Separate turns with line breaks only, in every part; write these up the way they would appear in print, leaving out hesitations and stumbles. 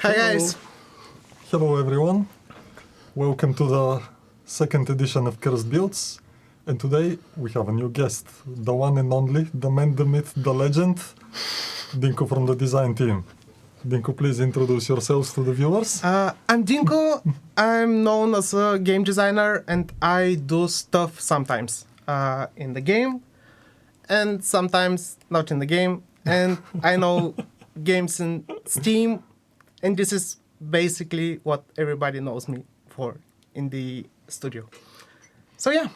Hi guys!
Hello everyone. Welcome to the second edition of Cursed Builds. And today we have a new guest, the one and only, the man, the myth, the legend, Dinko from the design team. Dinko, please introduce yourselves to the viewers.
I'm Dinko. I'm known as a game designer and I do stuff sometimes in the game and sometimes not in the game. And I know games in Steam, and this is basically what everybody knows me for in the studio. So yeah,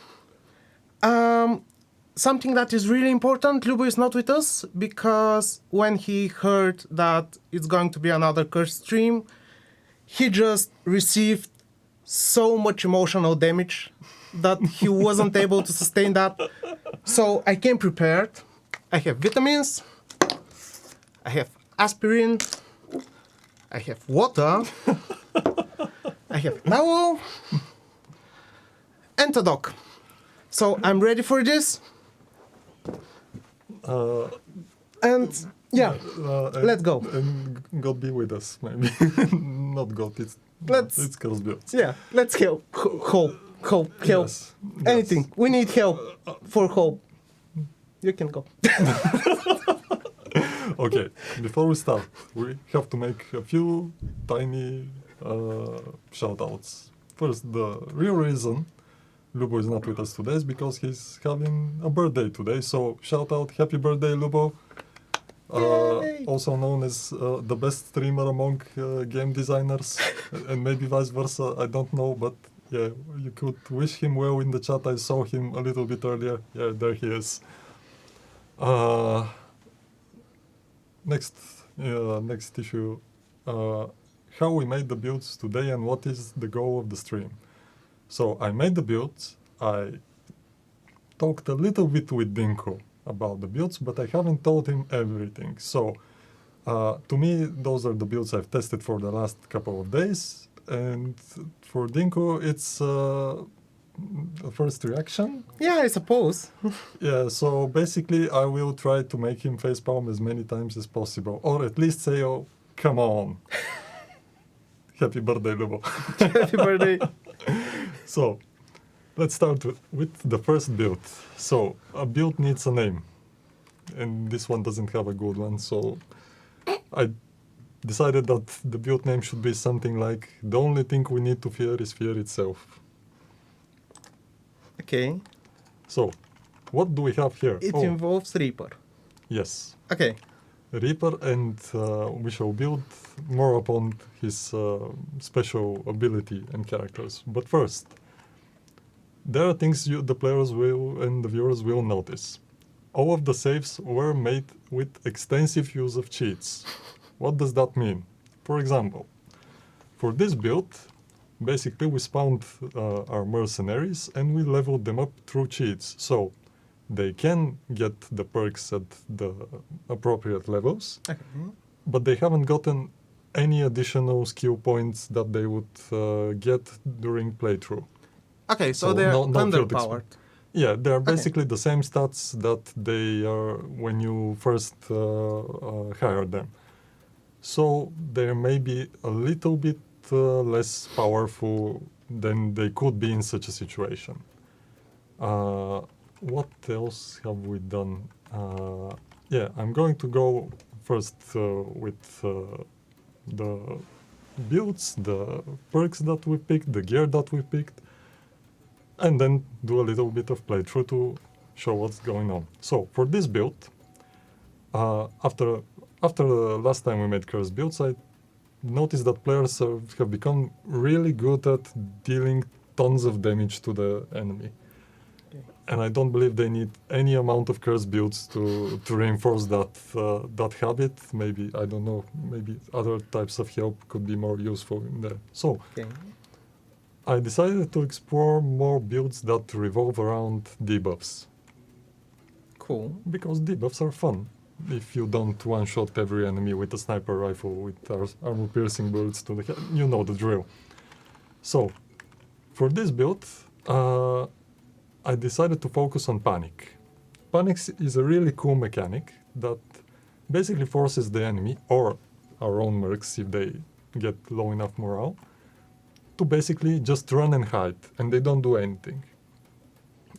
something that is really important, Lubo is not with us because when he heard that it's going to be another curse stream, he just received so much emotional damage that he wasn't able to sustain that. So I came prepared. I have vitamins, I have aspirin, I have water, I have towel, and a dog. So I'm ready for this. And yeah, let's go.
And God be with us, maybe. Not God, it's Cursed Builds.
Yeah, let's help. Help.
Yes,
Anything.
yes.
We need help for hope. You can go.
Okay, before we start, we have to make a few tiny shout-outs. First, the real reason Lubo is not with us today is because he's having a birthday today. So, shout-out, happy birthday, Lubo.
Yay.
Also known as the best streamer among game designers, and maybe vice versa, I don't know, but yeah, you could wish him well in the chat. I saw him a little bit earlier. Yeah, there he is. Next issue, how we made the builds today and what is the goal of the stream. So I made the builds, I talked a little bit with Dinko about the builds, but I haven't told him everything. So to me, those are the builds I've tested for the last couple of days, and for Dinko, it's a first reaction.
Yeah, I suppose.
Yeah, so basically I will try to make him facepalm as many times as possible, or at least say, oh, come on. Happy birthday, Lubo.
Happy birthday.
So, let's start with the first build. So, a build needs a name, and this one doesn't have a good one, so I decided that the build name should be something like, the only thing we need to fear is fear itself.
Okay.
So, what do we have here?
It involves Reaper.
Yes.
Okay.
Reaper, and we shall build more upon his special ability and characters. But first, there are things the players will and the viewers will notice. All of the saves were made with extensive use of cheats. What does that mean? For example, for this build, basically we spawned our mercenaries and we leveled them up through cheats. So they can get the perks at the appropriate levels,
Okay.
but they haven't gotten any additional skill points that they would get during playthrough.
Okay, so
So
they're
no field
underpowered.
Yeah, they're basically the same stats that they are when you first hire them. So they're maybe a little bit less powerful than they could be in such a situation. What else have we done? Yeah, I'm going to go first with the builds, the perks that we picked, the gear that we picked, and then do a little bit of playthrough to show what's going on. So for this build, after the last time we made cursed builds, I noticed that players have become really good at dealing tons of damage to the enemy.
Okay.
And I don't believe they need any amount of cursed builds to reinforce that habit. Maybe, I don't know, maybe other types of help could be more useful in there. So
Okay.
I decided to explore more builds that revolve around debuffs.
Cool.
Because debuffs are fun. If you don't one-shot every enemy with a sniper rifle with armor-piercing bullets to the head, you know the drill. So, for this build, I decided to focus on Panic. Panic is a really cool mechanic that basically forces the enemy, or our own mercs if they get low enough morale, to basically just run and hide, and they don't do anything.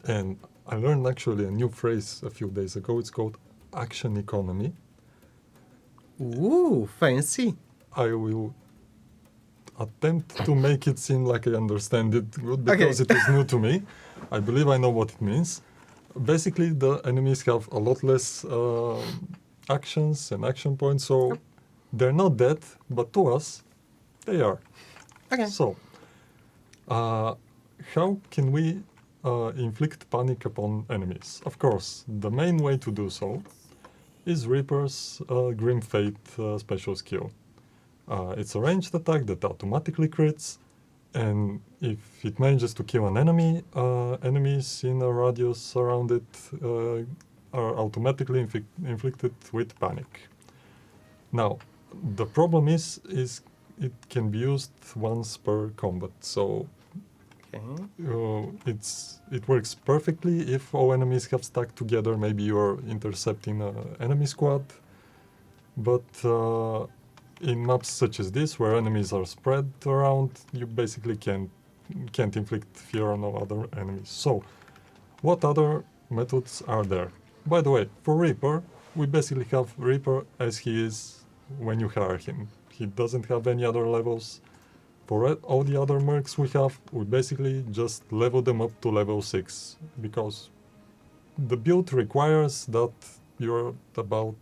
And I learned actually a new phrase a few days ago. It's called action economy.
Ooh, fancy.
I will attempt to make it seem like I understand it good because it is new to me. I believe I know what it means. Basically, the enemies have a lot less actions and action points, so they're not dead, but to us, they are.
Okay.
So, how can we inflict panic upon enemies? Of course, the main way to do so is Reaper's Grim Fate special skill. It's a ranged attack that automatically crits, and if it manages to kill an enemy, enemies in a radius around it are automatically inflicted with panic. Now, the problem is it can be used once per combat, so it works perfectly if all enemies have stuck together. Maybe you're intercepting an enemy squad, but in maps such as this, where enemies are spread around, you basically can't inflict fear on all other enemies. So, what other methods are there? By the way, for Reaper, we basically have Reaper as he is when you hire him. He doesn't have any other levels. For all the other mercs we have, we basically just level them up to level 6, because the build requires that you're about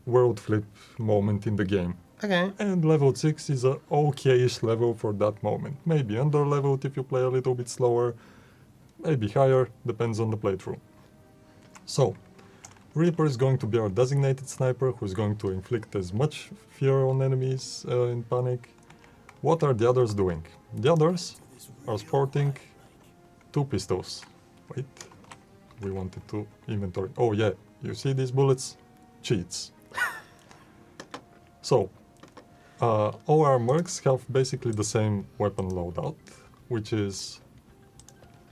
world flip moment in the game.
Okay.
And level 6 is a okay-ish level for that moment. Maybe under-leveled if you play a little bit slower, maybe higher, depends on the playthrough. So, Reaper is going to be our designated sniper who's going to inflict as much fear on enemies in panic. What are the others doing? The others are sporting 2 pistols. Wait, we wanted to inventory. Oh yeah, you see these bullets? Cheats. So, all our mercs have basically the same weapon loadout, which is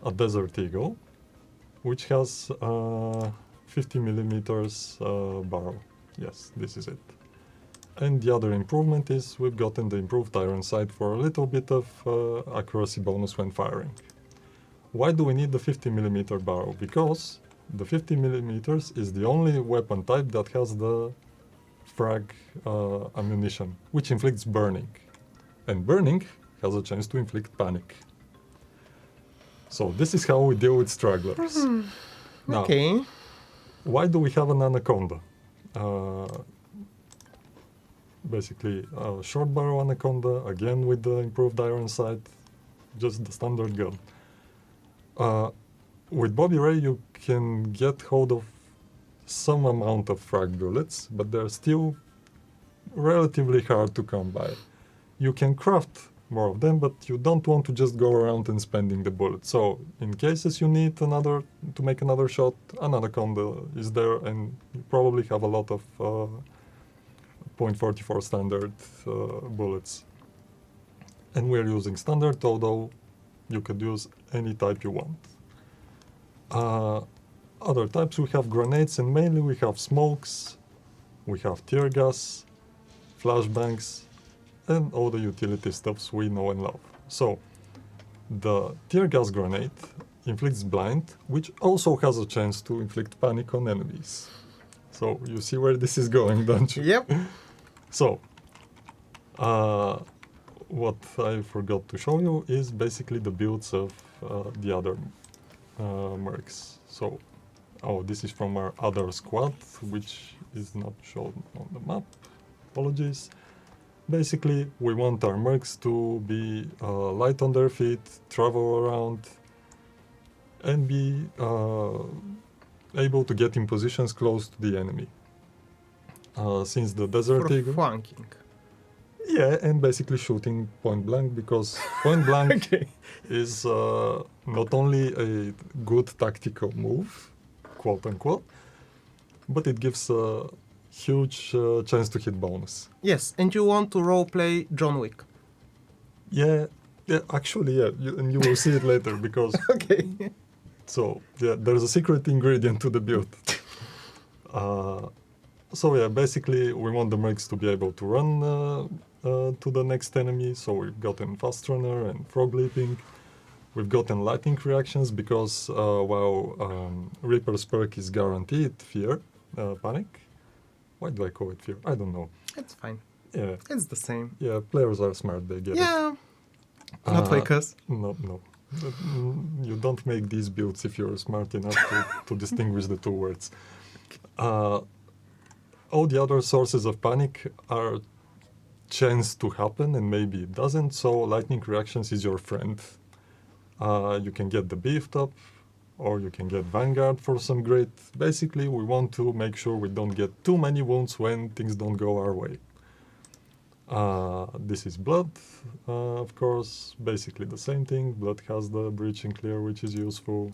a Desert Eagle, which has 50 millimeters barrel. Yes, this is it. And the other improvement is we've gotten the improved iron sight for a little bit of accuracy bonus when firing. Why do we need the 50 millimeter barrel? Because the 50 millimeters is the only weapon type that has the frag ammunition, which inflicts burning. And burning has a chance to inflict panic. So this is how we deal with stragglers. Now,
Okay.
why do we have an anaconda? Basically, a short barrel anaconda, again with the improved iron sight, just the standard gun. With Bobby Ray, you can get hold of some amount of frag bullets, but they're still relatively hard to come by. You can craft more of them, but you don't want to just go around and spending the bullets. So, in cases you need to make another shot, an anaconda is there, and you probably have a lot of .44 standard bullets. And we're using standard, although you could use any type you want. Other types, we have grenades, and mainly we have smokes, we have tear gas, flashbangs, and all the utility stuffs we know and love. So, the tear gas grenade inflicts blind, which also has a chance to inflict panic on enemies. So, you see where this is going, don't you?
Yep.
So, what I forgot to show you is basically the builds of the other mercs. So, this is from our other squad, which is not shown on the map. Apologies. Basically, we want our mercs to be light on their feet, travel around, and be able to get in positions close to the enemy. Since the Desert
For
Eagle...
flanking.
Yeah, and basically shooting point blank, because point blank is not only a good tactical move, quote unquote, but it gives a huge chance to hit bonus.
Yes, and you want to roleplay John Wick.
Yeah, actually, yeah, and you will see it later, because...
Okay.
So, yeah, there's a secret ingredient to the build. So yeah, basically we want the mercs to be able to run to the next enemy. So we've gotten Fast Runner and Frog Leaping. We've gotten lightning reactions because while Reaper's perk is guaranteed fear, panic. Why do I call it fear? I don't know.
It's fine.
Yeah,
It's the same.
yeah. Players are smart. They get it.
Yeah. Not like us.
No. You don't make these builds if you're smart enough to distinguish the two words. All the other sources of panic are chance to happen, and maybe it doesn't. So lightning reactions is your friend. You can get the beefed up, or you can get Vanguard for some great. Basically, we want to make sure we don't get too many wounds when things don't go our way. This is Blood, of course, basically the same thing. Blood has the Breach and Clear, which is useful.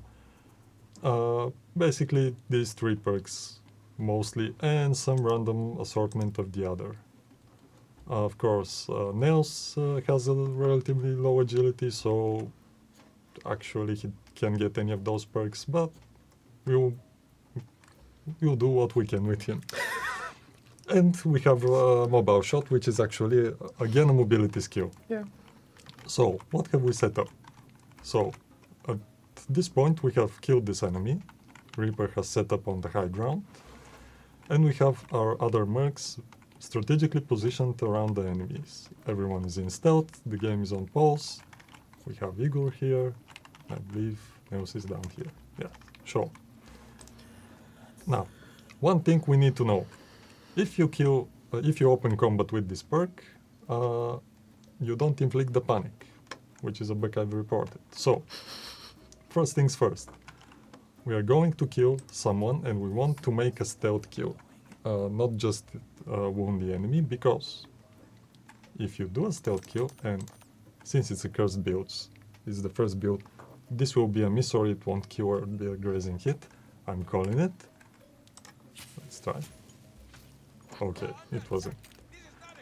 Basically, these three perks mostly, and some random assortment of the other. Of course, Nails has a relatively low agility, so actually he can get any of those perks, but we'll do what we can with him. And we have Mobile Shot, which is actually, again, a mobility skill.
Yeah.
So, what have we set up? So, at this point, we have killed this enemy. Reaper has set up on the high ground. And we have our other mercs strategically positioned around the enemies. Everyone is in stealth, the game is on pulse. We have Igor here. I believe Neos is down here. Yeah, sure. Now, one thing we need to know. If you open combat with this perk, you don't inflict the panic, which is a bug I've reported. So, first things first. We are going to kill someone, and we want to make a stealth kill, not just wound the enemy, because if you do a stealth kill, and since it's a cursed build, it's the first build, this will be a miss or it won't kill or be a grazing hit. I'm calling it. Let's try. Okay, it wasn't.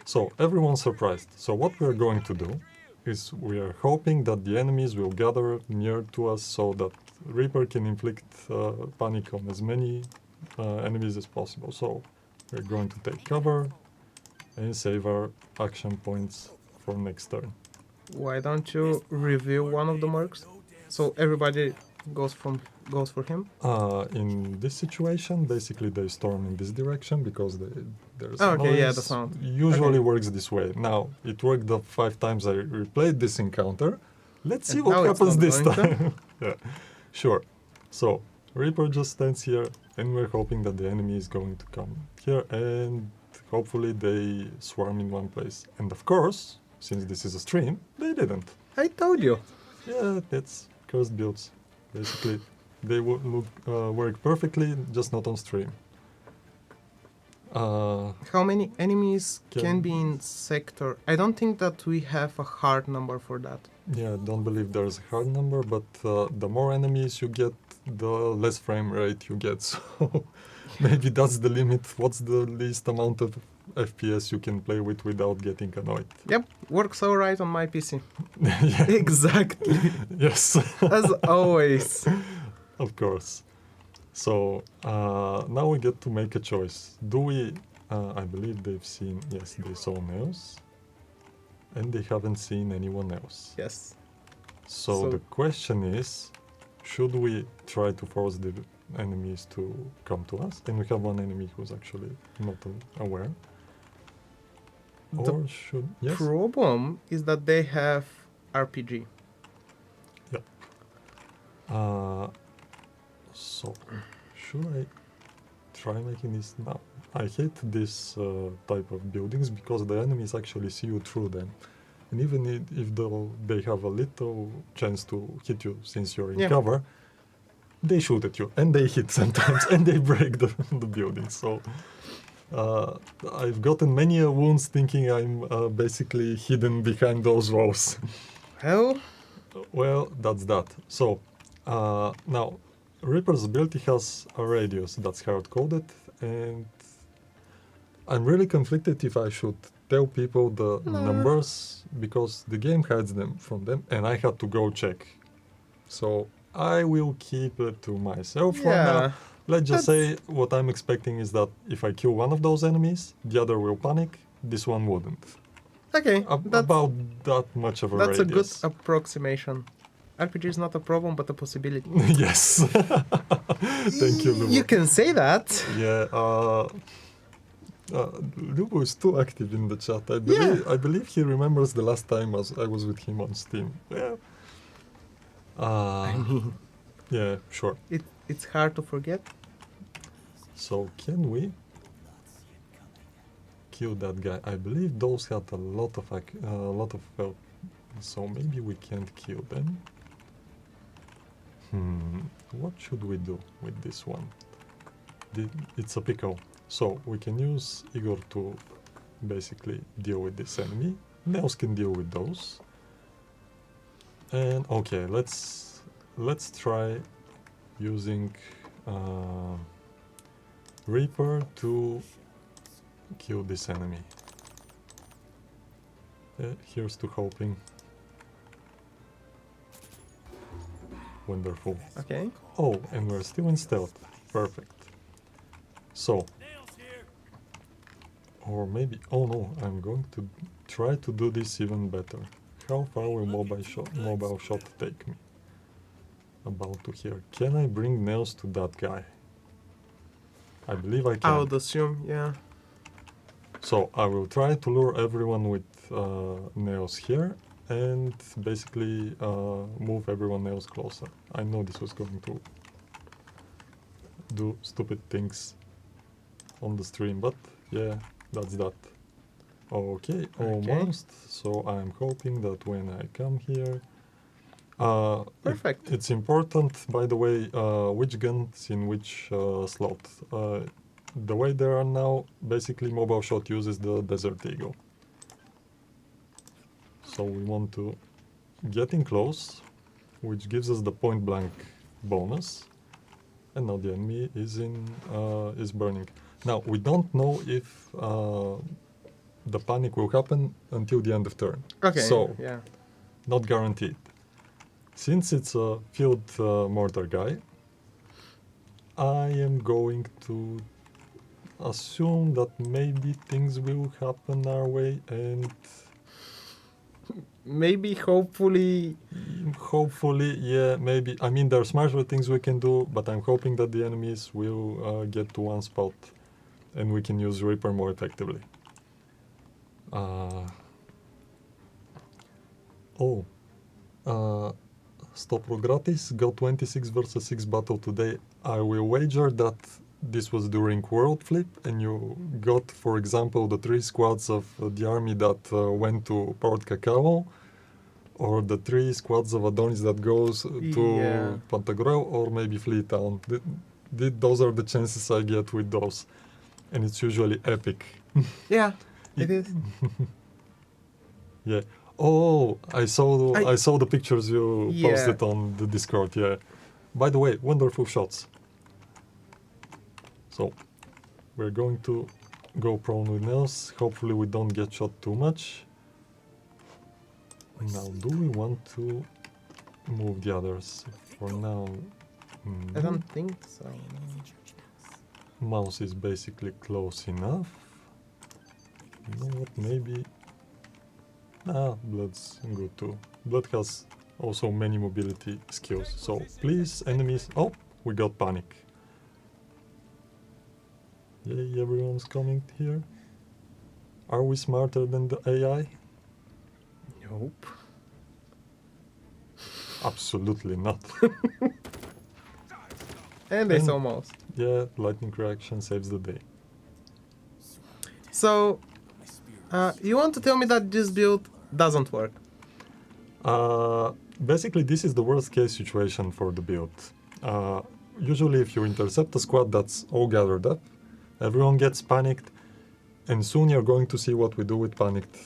So everyone's surprised. So what we're going to do is we are hoping that the enemies will gather near to us so that Reaper can inflict panic on as many enemies as possible. So we're going to take cover and save our action points for next turn.
Why don't you reveal one of the mercs so everybody goes for him?
In this situation, basically they storm in this direction because there's
Okay,
noise.
yeah, the sound.
Usually
Okay.
works this way. Now, it worked the 5 times I replayed this encounter. Let's see
And
what
now it's
happens
not
this
going to?
time. Yeah, sure. So, Reaper just stands here, and we're hoping that the enemy is going to come here, and hopefully they swarm in one place. And of course, since this is a stream, they didn't.
I told you.
Yeah, that's cursed builds. Basically, they work perfectly, just not on stream.
How many enemies can be in sector? I don't think that we have a hard number for that.
Yeah, don't believe there's a hard number, but the more enemies you get, the less frame rate you get. So maybe that's the limit. What's the least amount of FPS you can play with without getting annoyed?
Yep, works alright on my PC.
Yeah.
Exactly.
Yes.
As always.
Of course. So now we get to make a choice. Do we, I believe they've seen, yes, they saw Neos, and they haven't seen anyone else.
Yes.
So the question is, should we try to force the enemies to come to us? And we have one enemy who's actually not aware.
The
Or should, yes?
problem is that they have RPG.
So, should I try making this now? I hate this type of buildings because the enemies actually see you through them. And even if they have a little chance to hit you since you're in cover, they shoot at you and they hit sometimes and they break the building. So I've gotten many wounds thinking I'm basically hidden behind those walls.
Hell?
Well, that's that. So now Reaper's ability has a radius that's hard-coded, and I'm really conflicted if I should tell people the numbers because the game hides them from them and I had to go check. So I will keep it to myself for now. Let's just say what I'm expecting is that if I kill one of those enemies, the other will panic, this one wouldn't.
Okay,
about that much of a
that's a good
radius.
approximation. RPG is not a problem, but a possibility.
Yes. Thank you, Lubo.
You can say that.
Yeah, Lubo is too active in the chat.
Yeah.
I believe he remembers the last time I was with him on Steam. Yeah.
I mean,
Yeah, sure.
it's hard to forget.
So can we kill that guy? I believe those had a lot of health, so maybe we can't kill them. What should we do with this one? It's a pickle. So we can use Igor to basically deal with this enemy. Nails can deal with those. And okay, let's try using Reaper to kill this enemy. Here's to hoping. Wonderful.
Okay.
Oh, and we're still in stealth. Perfect. So, or maybe, oh no, I'm going to try to do this even better. How far will mobile shot take me? About to here. Can I bring nails to that guy? I believe I can.
I would assume, yeah.
So I will try to lure everyone with nails here and basically move everyone else closer. I know this was going to do stupid things on the stream, but yeah, that's that. Okay, almost. So I'm hoping that when I come here,
Perfect.
It's important, by the way, which guns in which slot. The way they are now, basically mobile shot uses the Desert Eagle. So we want to get in close, which gives us the point blank bonus. And now the enemy is burning. Now we don't know if the panic will happen until the end of turn.
Okay.
So
yeah.
not guaranteed. Since it's a field mortar guy, I am going to assume that maybe things will happen our way and
Maybe, hopefully.
hopefully, yeah, maybe. I mean, there are smarter things we can do, but I'm hoping that the enemies will get to one spot and we can use Reaper more effectively. Stopro Gratis got 26 versus 6 battle today. I will wager that this was during World Flip and you got, for example, the 3 squads of the army that went to Port Cacao, or the 3 squads of Adonis that goes to Pantagruel, or maybe Fleetown. Those are the chances I get with those. And it's usually epic.
Yeah, it is.
Yeah. Oh, I saw the pictures you posted on the Discord. Yeah. By the way, wonderful shots. So, we're going to go prone with nails. Hopefully, we don't get shot too much. Now, do we want to move the others? For now,
I don't think so.
Mouse is basically close enough. You know what? Maybe. Blood's good too. Blood has also many mobility skills. So please, enemies. Oh, we got panic. Yay, everyone's coming here. Are we smarter than the AI?
Nope.
Absolutely not.
And it's almost.
Yeah, lightning reaction saves the day.
So, you want to tell me that this build doesn't work?
Basically, this is the worst case situation for the build. Usually, if you intercept a squad that's all gathered up, everyone gets panicked, and soon you're going to see what we do with panicked.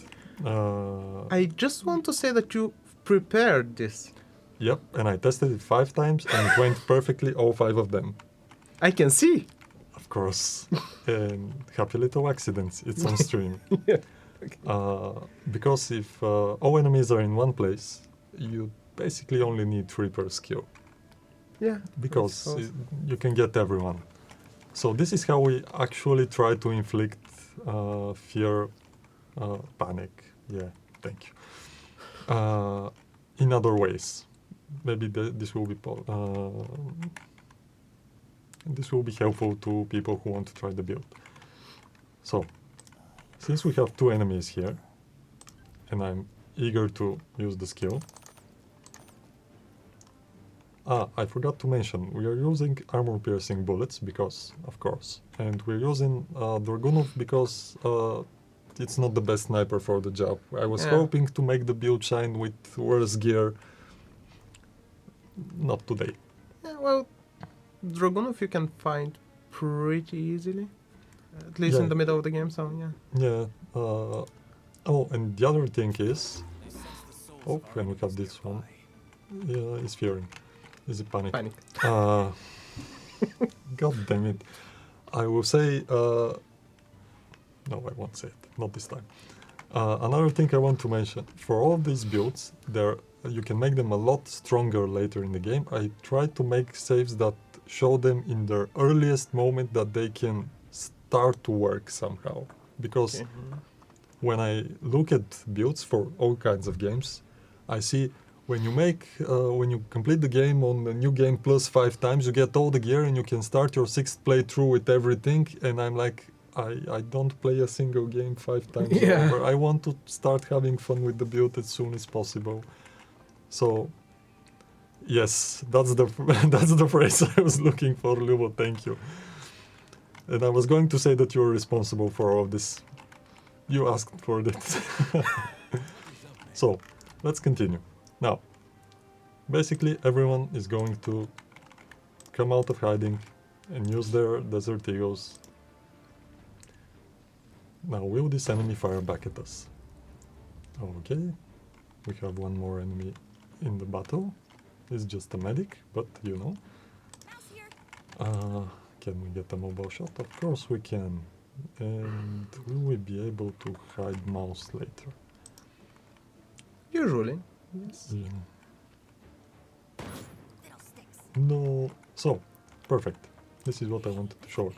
I just want to say that you prepared this.
Yep, and I tested it 5 times, and it went perfectly, all 5 of them.
I can see.
Of course. And happy little accidents. It's on stream.
Yeah. Okay.
Because if all enemies are in one place, you basically only need Reaper skill.
Yeah.
Because you can get everyone. So this is how we actually try to inflict fear, panic Yeah, thank you. In other ways, maybe this will be helpful to people who want to try the build. So, since we have two enemies here, and I'm eager to use the skill. I forgot to mention, we are using armor-piercing bullets because, of course, and we're using Dragunov because it's not the best sniper for the job. I was hoping to make the build shine with worse gear. Not today.
Yeah, well, Dragunov you can find pretty easily, at least in the middle of the game. So yeah.
Yeah. Oh, and the other thing is, and we have this one. Yeah, is fearing. Is it panic?
Panic.
God damn it. I will say, no, I won't say it, not this time. Another thing I want to mention, for all these builds, you can make them a lot stronger later in the game. I try to make saves that show them in their earliest moment that they can start to work somehow. Because when I look at builds for all kinds of games, I see when you complete the game on the new game plus 5 times, you get all the gear and you can start your 6th playthrough with everything. And I'm like, I don't play a single game 5 times over. I want to start having fun with the build as soon as possible. So, yes, that's the phrase I was looking for, Lubo. Thank you. And I was going to say that you're responsible for all of this. You asked for this. So, let's continue. Now, basically everyone is going to come out of hiding and use their Desert Eagles. Now, will this enemy fire back at us? Okay, we have one more enemy in the battle. It's just a medic, but you know. Can we get a mobile shot? Of course we can. And will we be able to hide mouse later?
Usually. Yes.
Yeah. No. So, perfect. This is what I wanted to show.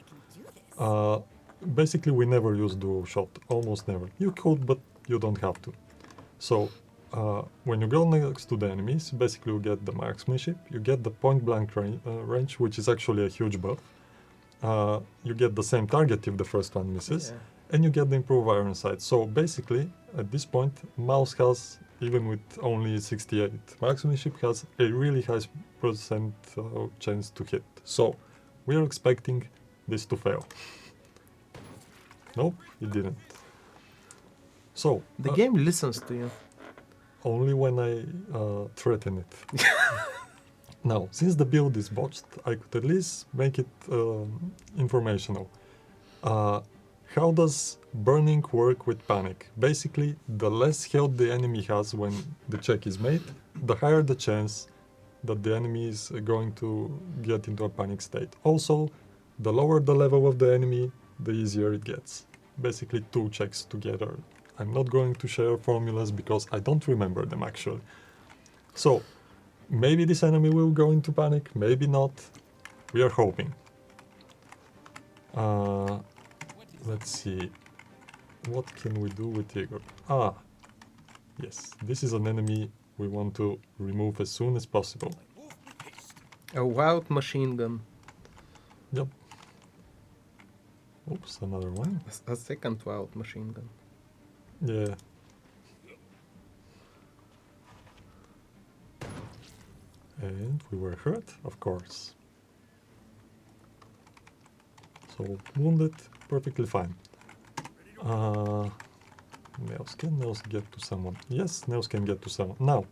Basically, we never use dual shot. Almost never. You could, but you don't have to. So, when you go next to the enemies, basically you get the marksmanship, you get the point blank range, which is actually a huge buff. You get the same target if the first one misses, and you get the improved iron sight. So basically, at this point, mouse has, even with only 68 marksmanship, has a really high percent chance to hit. So we are expecting this to fail. Nope, it didn't. So
the game listens to you.
Only when I threaten it. Now, since the build is botched, I could at least make it informational. How does burning work with panic? Basically, the less health the enemy has when the check is made, the higher the chance that the enemy is going to get into a panic state. Also, the lower the level of the enemy, the easier it gets. Basically, 2 checks together. I'm not going to share formulas because I don't remember them actually. So, maybe this enemy will go into panic, maybe not. We are hoping. Let's see. What can we do with Igor? Yes, this is an enemy we want to remove as soon as possible.
A wild machine gun.
Yep. Oops, another one.
A second wild machine gun.
Yeah. And we were hurt, of course. So, wounded, perfectly fine. Nails, can nails get to someone? Yes, nails can get to someone. Now,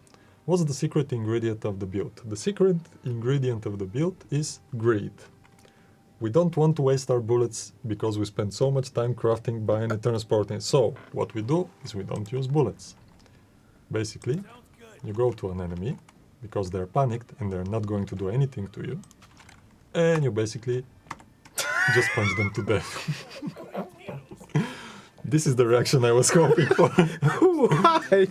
what's the secret ingredient of the build? The secret ingredient of the build is greed. We don't want to waste our bullets because we spend so much time crafting, buying and transporting. So, what we do is we don't use bullets. Basically, you go to an enemy because they're panicked and they're not going to do anything to you. And you basically just punch them to death. This is the reaction I was hoping for.
Why?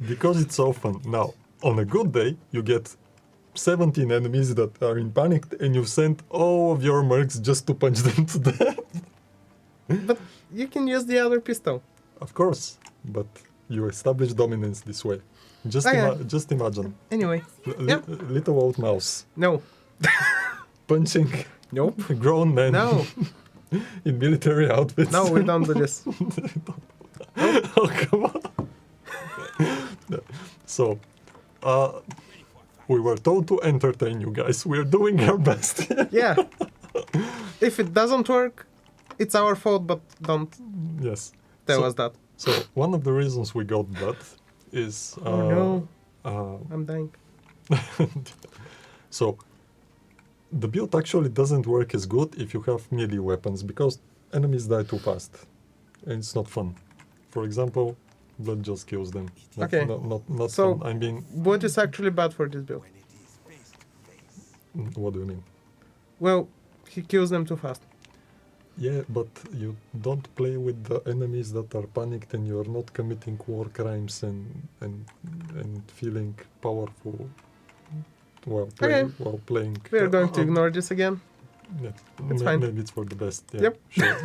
Because it's so fun. Now, on a good day, you get 17 enemies that are in panic and you send all of your mercs just to punch them to death.
But you can use the other pistol.
Of course, but you establish dominance this way. Just,
yeah.
just imagine.
Anyway, yeah.
Little old mouse
No.
punching
Nope.
grown men
No.
in military outfits.
No, we don't do this.
Oh, come on. So, we were told to entertain you guys. We're doing our best.
Yeah. If it doesn't work, it's our fault, but don't
Yes.
tell
So-
us that.
So, one of the reasons we got that is...
Oh no,
uh,
I'm dying.
So, the build actually doesn't work as good if you have melee weapons, because enemies die too fast. And it's not fun. For example, blood just kills them.
Okay.
Not
So-
fun. I mean,
What is actually bad for this build?
what do you mean?
Well, he kills them too fast.
Yeah, but you don't play with the enemies that are panicked, and you are not committing war crimes and feeling powerful while,
Okay.
while playing.
We are going to ignore this again.
Yeah,
It's fine.
Maybe it's for the best. Yeah,
Yep.
Sure.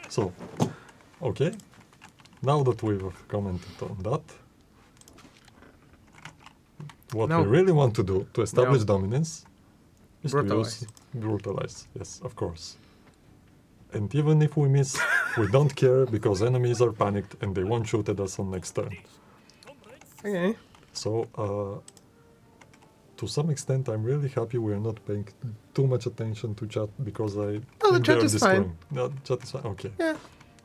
So, okay. Now that we've commented on that, what
No.
we really want to do to establish
No.
dominance is
Brutalize.
to use brutalize. Yes, of course. And even if we miss, we don't care, because enemies are panicked and they won't shoot at us on next turn.
Okay.
So, to some extent, I'm really happy we're not paying too much attention to chat, because I
Oh, the
think
chat
they're
is fine.
destroying. No, chat is fine. Okay.
Yeah.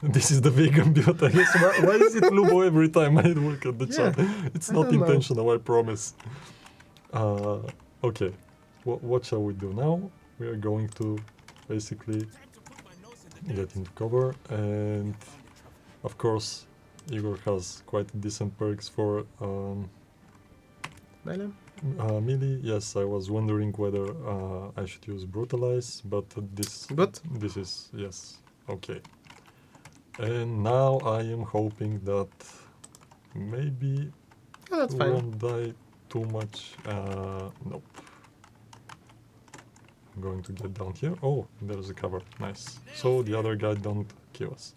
This is the vegan build, I guess. Why is it Lubo every time I look at the
Yeah,
chat? It's
I
not
don't know.
intentional, I promise. Okay. What shall we do now? We are going to basically get into cover, and of course Igor has quite decent perks for
Melee?
melee. Yes, I was wondering whether I should use brutalize, but
Good.
this is yes, okay. And now I am hoping that maybe
Oh, that's
we
fine.
won't die too much. Nope. I'm going to get down here. Oh, there's a cover. Nice. So the other guy don't kill us.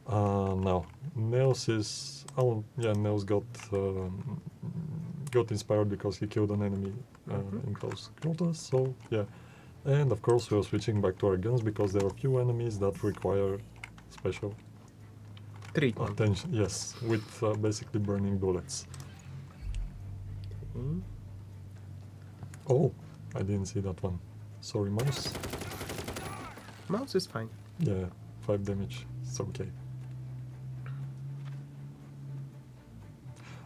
Now, Nails is... Oh, yeah, Nails got inspired because he killed an enemy in close quarters, so yeah. And of course we're switching back to our guns, because there are a few enemies that require special
Treatment.
attention. Yes, with basically burning bullets.
Mm.
Oh, I didn't see that one. Sorry, mouse.
Mouse is fine.
Yeah, 5 damage. It's okay.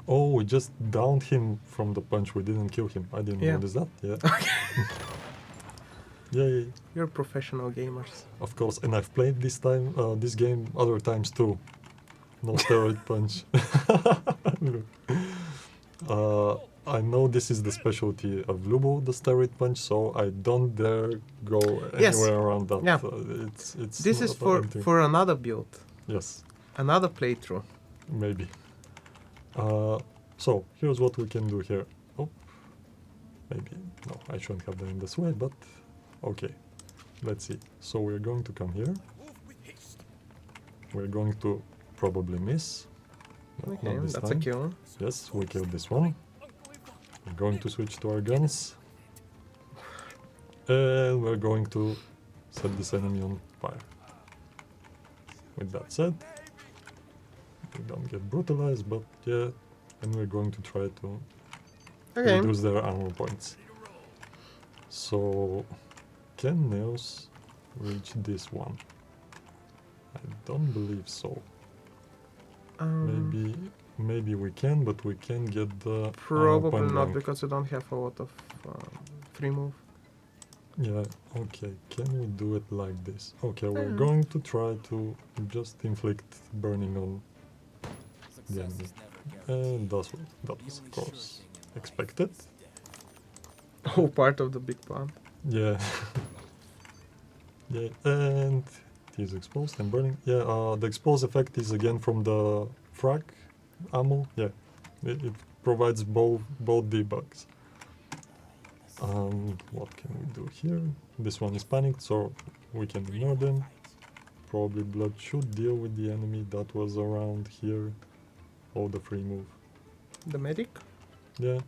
Oh, we just downed him from the punch. We didn't kill him. I didn't
Yeah.
notice that. Yeah. Yay.
You're professional gamers.
Of course. And I've played this game other times too. No steroid punch. I know this is the specialty of Lubo, the steroid punch, so I don't dare go
Yes.
anywhere around that.
Yeah.
It's
This is
not anything.
for another build.
Yes.
Another playthrough.
Maybe. So, here's what we can do here. Oh, maybe. No, I shouldn't have done it this way, but okay. Let's see. So, we're going to come here. We're going to probably miss. No,
Okay,
not this
that's
time.
a kill.
Yes, we killed this one. We're going to switch to our guns. And we're going to set this enemy on fire. With that said, we don't get brutalized, but yeah, and we're going to try to
Okay.
reduce their armor points. So, can Nails reach this one? I don't believe so. Maybe we can, but we can get the
Probably
point
not,
blank.
because you don't have a lot of free move.
Yeah, okay, can we do it like this? Okay, we're
Yeah.
going to try to just inflict burning on the enemy. And that was of course expected.
Oh, part of the big plan.
Yeah. Yeah, and it is exposed and burning. Yeah, the expose effect is again from the frag ammo. Yeah, it provides both debugs. What can we do here? This one is panicked, so we can ignore them. probably Blood should deal with the enemy that was around here. Oh, the free move.
The medic?
Yeah,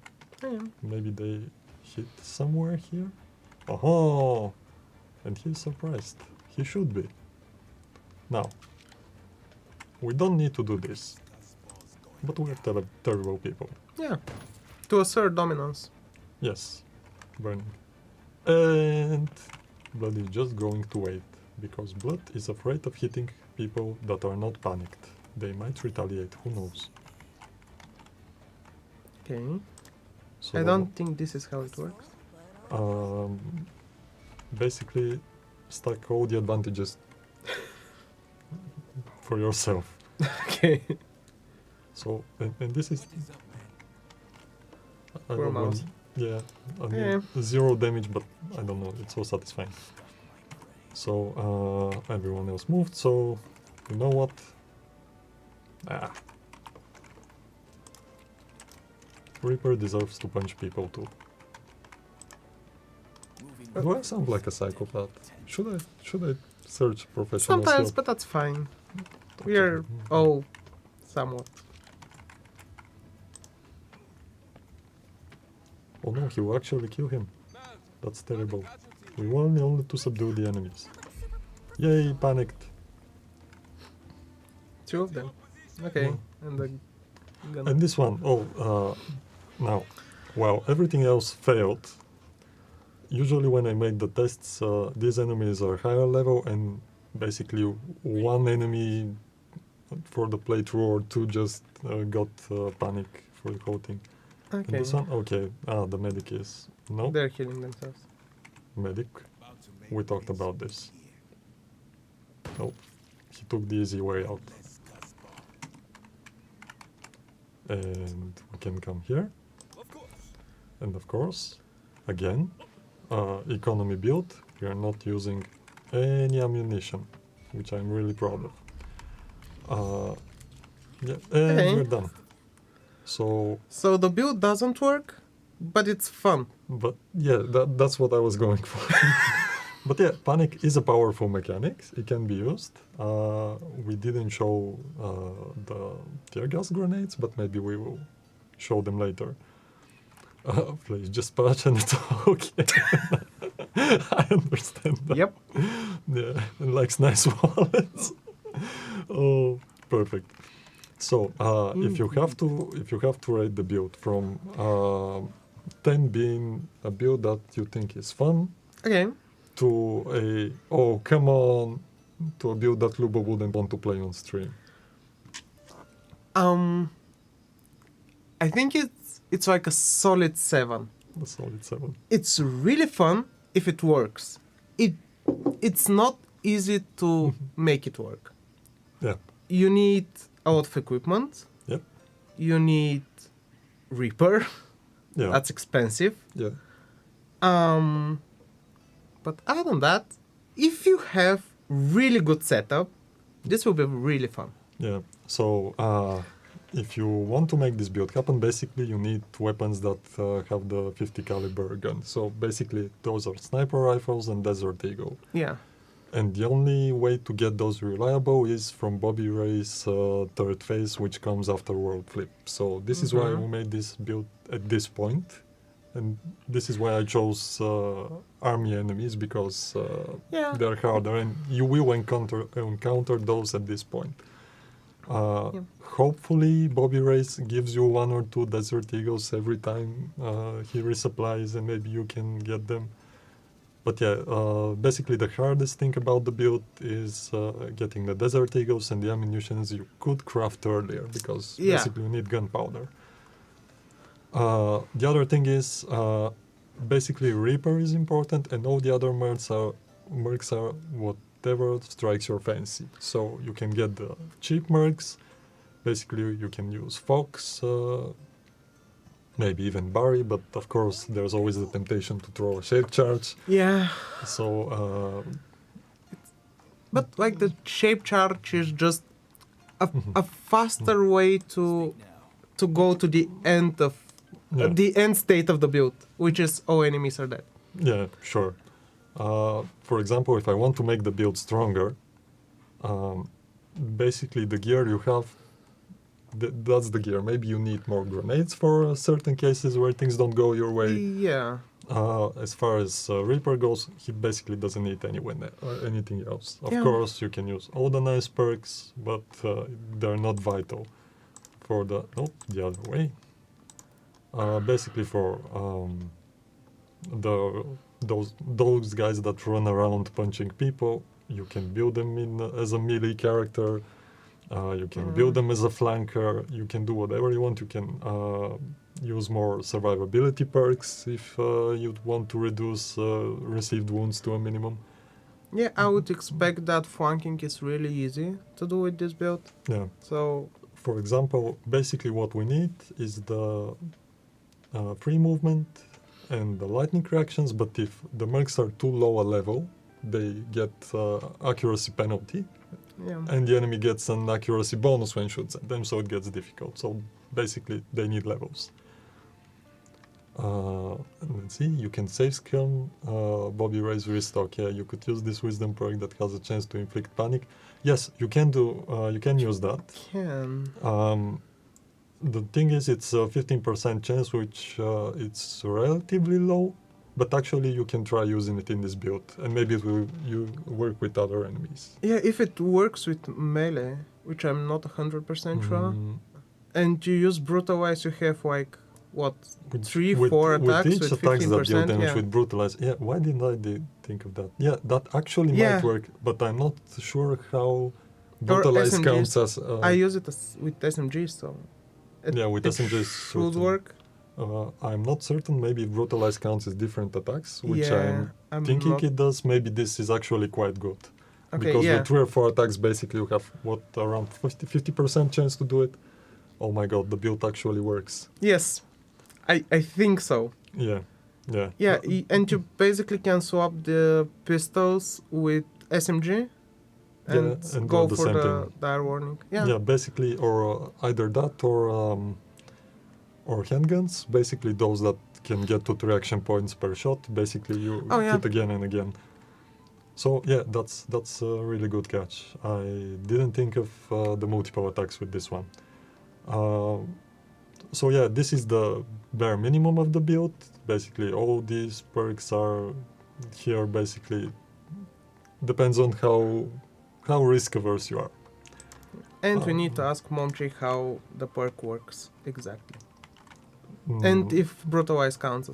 Yeah.
maybe they hit somewhere here. Oh, and he's surprised. He should be. Now, we don't need to do this, but we're terrible people.
Yeah. To assert dominance.
Yes, burning. And Blood is just going to wait, because Blood is afraid of hitting people that are not panicked. They might retaliate, who knows.
Okay.
So
I don't think this is how it works.
Basically, stack all the advantages for yourself.
Okay.
So, and this is... I
Poor
don't know,
mouse.
yeah, I mean, 0 damage, but I don't know, it's so satisfying. So, everyone else moved, so, you know what? Reaper deserves to punch people too. Do I sound like a psychopath? Should I search professional
Sometimes,
help?
but that's fine. We are all somewhat.
Oh no, he will actually kill him. That's terrible. We want only to subdue the enemies. Yay, panicked.
2 of them. Okay.
Yeah.
And the gun.
And this one, now, well, everything else failed. Usually when I make the tests, these enemies are higher level and basically one enemy for the playthrough or 2 just got panic for the whole thing. And
Okay.
this one, okay, the medic is, no,
They're healing themselves.
medic, we talked about this. Nope, he took the easy way out. And we can come here. And of course, again, economy build, we are not using any ammunition, which I'm really proud of. Yeah, and
Okay.
we're done. So,
the build doesn't work, but it's fun.
but yeah, that's what I was going for. But yeah, panic is a powerful mechanic. It can be used. We didn't show the tear gas grenades, but maybe we will show them later. Please just patch and it's okay. I understand that.
Yep.
Yeah, and likes nice wallets. Oh, perfect. So if you have to rate the build from 10 being a build that you think is fun,
Okay.
to a oh come on, to a build that Lubo wouldn't want to play on stream.
I think it's like a solid 7.
A solid 7.
It's really fun if it works. It's not easy to make it work.
Yeah.
You need a lot of equipment.
Yep.
You need Reaper.
Yeah.
That's expensive.
Yeah.
But other than that, if you have really good setup, this will be really fun.
Yeah. So if you want to make this build happen, basically you need weapons that have the 50 caliber gun. So basically those are sniper rifles and Desert Eagle.
Yeah.
And the only way to get those reliable is from Bobby Ray's third phase, which comes after World Flip. So this is why we made this build at this point. And this is why I chose army enemies, because
Yeah.
they're harder and you will encounter those at this point. Hopefully Bobby Race gives you 1 or 2 Desert Eagles every time he resupplies and maybe you can get them. But yeah, basically the hardest thing about the build is getting the Desert Eagles and the ammunitions you could craft earlier, because basically you need gunpowder. The other thing is basically Reaper is important and all the other mercs are whatever strikes your fancy. So you can get the cheap mercs, basically you can use Fox, maybe even Barry, but of course there's always the temptation to throw a shape charge.
Yeah.
So
But like the shape charge is just a faster way to go to the end of the end state of the build, which is all enemies are dead.
yeah, sure. For example, if I want to make the build stronger, Basically, the gear you have, that's the gear. Maybe you need more grenades for certain cases where things don't go your way.
Yeah.
As far as Reaper goes, he basically doesn't need anything else. Of
Yeah.
course, you can use all the nice perks, but they're not vital for the other way. Basically, for those guys that run around punching people, you can build them in as a melee character. You can build them as a flanker. You can do whatever you want. You can use more survivability perks if you'd want to reduce received wounds to a minimum.
Yeah, I would expect that flanking is really easy to do with this build.
Yeah.
So,
For example, basically what we need is the free movement and the lightning reactions, but if the mercs are too low a level, they get accuracy penalty,
yeah.
and the enemy gets an accuracy bonus when shoots at them, so it gets difficult. So basically, they need levels. Let's see, you can save scum, Bobby Ray's restock. Yeah, you could use this wisdom perk that has a chance to inflict panic. Yes, you can use that.
Can.
The thing is, it's a 15% chance, which it's relatively low, but actually you can try using it in this build, and maybe it will work with other enemies.
Yeah, if it works with melee, which I'm not 100% sure, and you use brutalize, you have like what, 3-4 attacks
with each
with
attacks that deal
15%.
damage
Yeah.
with brutalize. Yeah, why didn't I think of that? Yeah, that actually
Yeah.
might work, but I'm not sure how
Or
brutalize
SMGs.
counts as.
I use it with SMG, so
With
it
SMGs
should
certain.
work.
I'm not certain. Maybe brutalize counts as different attacks, which
Yeah,
I'm
I'm
thinking
not-
it does. Maybe this is actually quite good.
Okay,
Because
yeah.
with 3 or 4 attacks, basically you have around 50% chance to do it. Oh my god, the build actually works.
Yes, I think so.
Yeah.
Yeah, and you basically can swap the pistols with SMG and
and
go
do the
for
same
the
thing.
dire warning. Yeah.
Basically, or either that or handguns. Basically, those that can get to 3 action points per shot. Basically, you hit again and again. So yeah, that's a really good catch. I didn't think of the multiple attacks with this one. So yeah, this is the bare minimum of the build. Basically, all these perks are here. Basically, depends on how risk averse you are.
And we need to ask Momchi how the perk works exactly. And if brutalize counts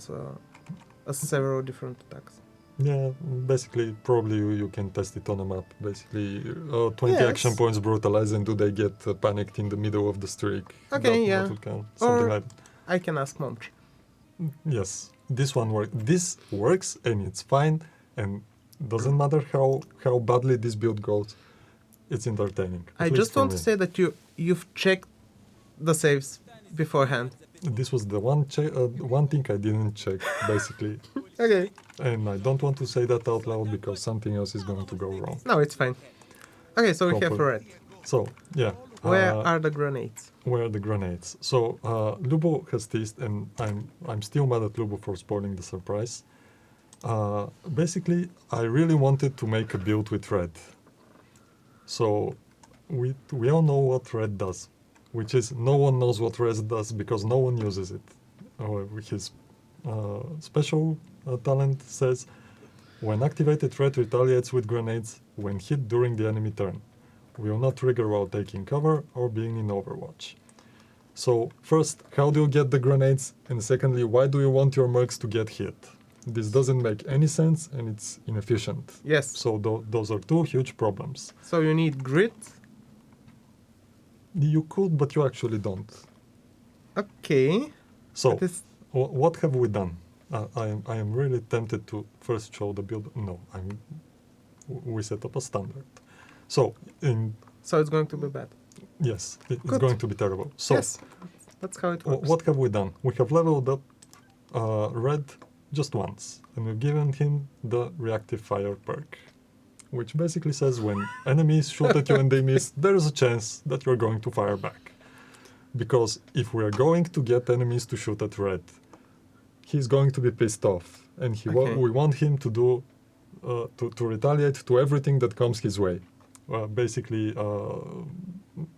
as several different attacks.
Yeah, basically, probably you can test it on a map. Basically, 20 action points brutalize, and do they get panicked in the middle of the streak?
Okay,
that would count. Something like that.
I can ask Momchi.
Yes, this one works. This works, and it's fine, and doesn't matter how badly this build goes. It's entertaining.
I just want to say that you've checked the saves beforehand.
This was the one thing I didn't check, basically.
Okay.
And I don't want to say that out loud because something else is going to go wrong.
No, it's fine. Okay, so we have red.
So, yeah.
Where are the grenades?
Where are the grenades? So, Lubo has teased, and I'm still mad at Lubo for spoiling the surprise. Basically, I really wanted to make a build with red. So, we all know what red does, which is no one knows what red does because no one uses it. His special talent says, when activated, red retaliates with grenades when hit during the enemy turn. Will not trigger while taking cover or being in Overwatch. So first, how do you get the grenades? And secondly, why do you want your mercs to get hit? This doesn't make any sense and it's inefficient.
Yes.
So those are two huge problems.
So you need grit?
You could, but you actually don't.
Okay.
So, what have we done? I am really tempted to first show the build. No, we set up a standard. So
it's going to be bad.
Yes, it's going to be terrible. So
yes, that's how it works.
What have we done? We have leveled up red just once, and we've given him the reactive fire perk, which basically says when enemies shoot at you and they miss, there is a chance that you're going to fire back. Because if we are going to get enemies to shoot at red, he's going to be pissed off, and we want him to do to retaliate to everything that comes his way. basically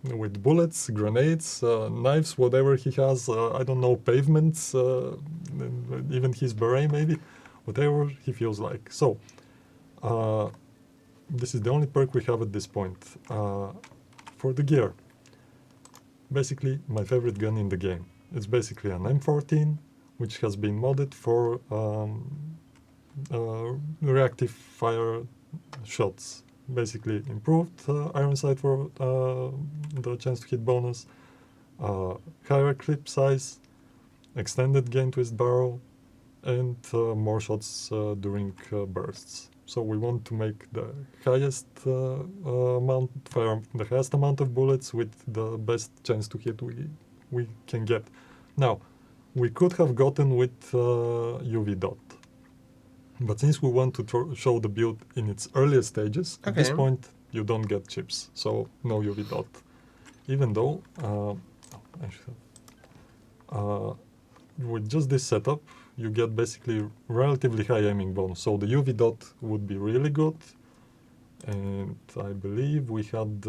with bullets, grenades, knives, whatever he has. I don't know, pavements, and even his beret maybe, whatever he feels like. So this is the only perk we have at this point. For the gear, basically my favorite gun in the game. It's basically an M14, which has been modded for reactive fire shots. Basically improved iron sight for the chance to hit bonus, higher clip size, extended gain twist barrel, and more shots during bursts. So we want to make the highest the highest amount of bullets with the best chance to hit we can get. Now, we could have gotten with UV dot, but since we want to show the build in its earliest stages, at this point you don't get chips, so no UV dot. Even though, with just this setup, you get basically relatively high aiming bonus. So the UV dot would be really good. And I believe we had,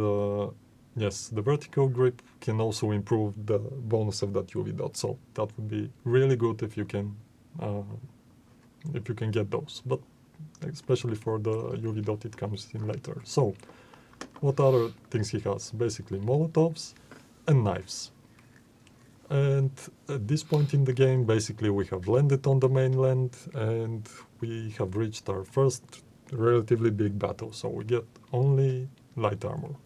yes, the vertical grip can also improve the bonus of that UV dot. So that would be really good if you can get those. But especially for the UV dot, it comes in later. So what other things he has? Basically Molotovs and knives. And at this point in the game, basically we have landed on the mainland and we have reached our first relatively big battle. So we get only light armor.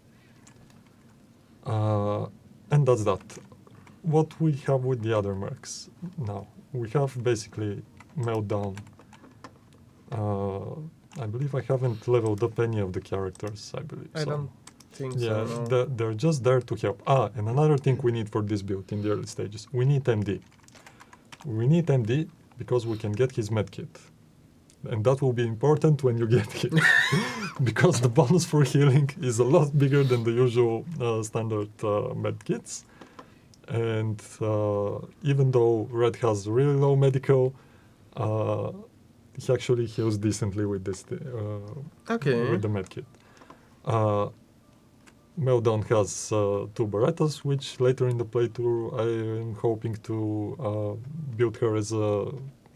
And that's that. What we have with the other mercs now, we have basically Meltdown. I believe I haven't leveled up any of the characters, I believe.
I don't think
yeah,
so. No.
they're just there to help. And another thing we need for this build in the early stages, we need MD. We need MD because we can get his medkit. And that will be important when you get him. Because the bonus for healing is a lot bigger than the usual standard medkits. And even though Red has really low medical, he actually heals decently with this with the medkit. Meltdown has 2 Berettas, which later in the playthrough I am hoping to build her as a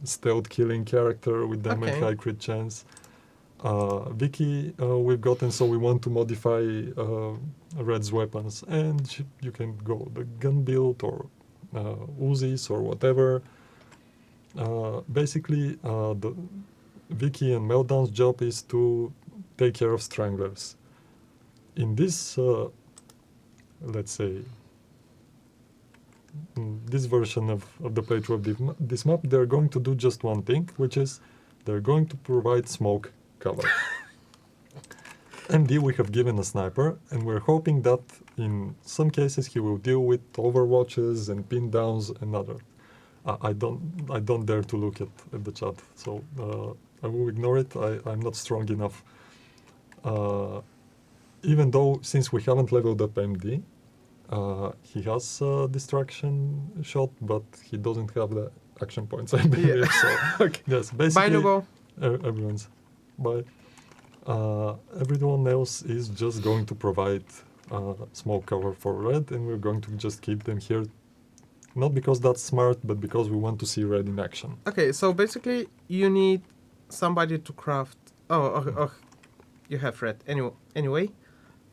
stealth killing character with damage high crit chance. Vicky we've gotten, so we want to modify Red's weapons, and you can go the gun build or Uzis or whatever. Basically, the Vicky and Meltdown's job is to take care of stranglers. In this, let's say, this version of the playthrough of this map, they're going to do just one thing, which is they're going to provide smoke cover. MD we have given a sniper, and we're hoping that in some cases he will deal with overwatches and pin downs and other. I don't dare to look at the chat, so I will ignore it. I'm not strong enough. Even though, since we haven't leveled up MD, he has a distraction shot, but he doesn't have the action points, I believe. Yeah. So,
Okay.
Yes, basically,
Bye, Lugo.
Everyone's bye. Everyone else is just going to provide smoke cover for Red, and we're going to just keep them here. Not because that's smart, but because we want to see Red in action.
Okay, so basically you need somebody to craft. You have Red. Anyway,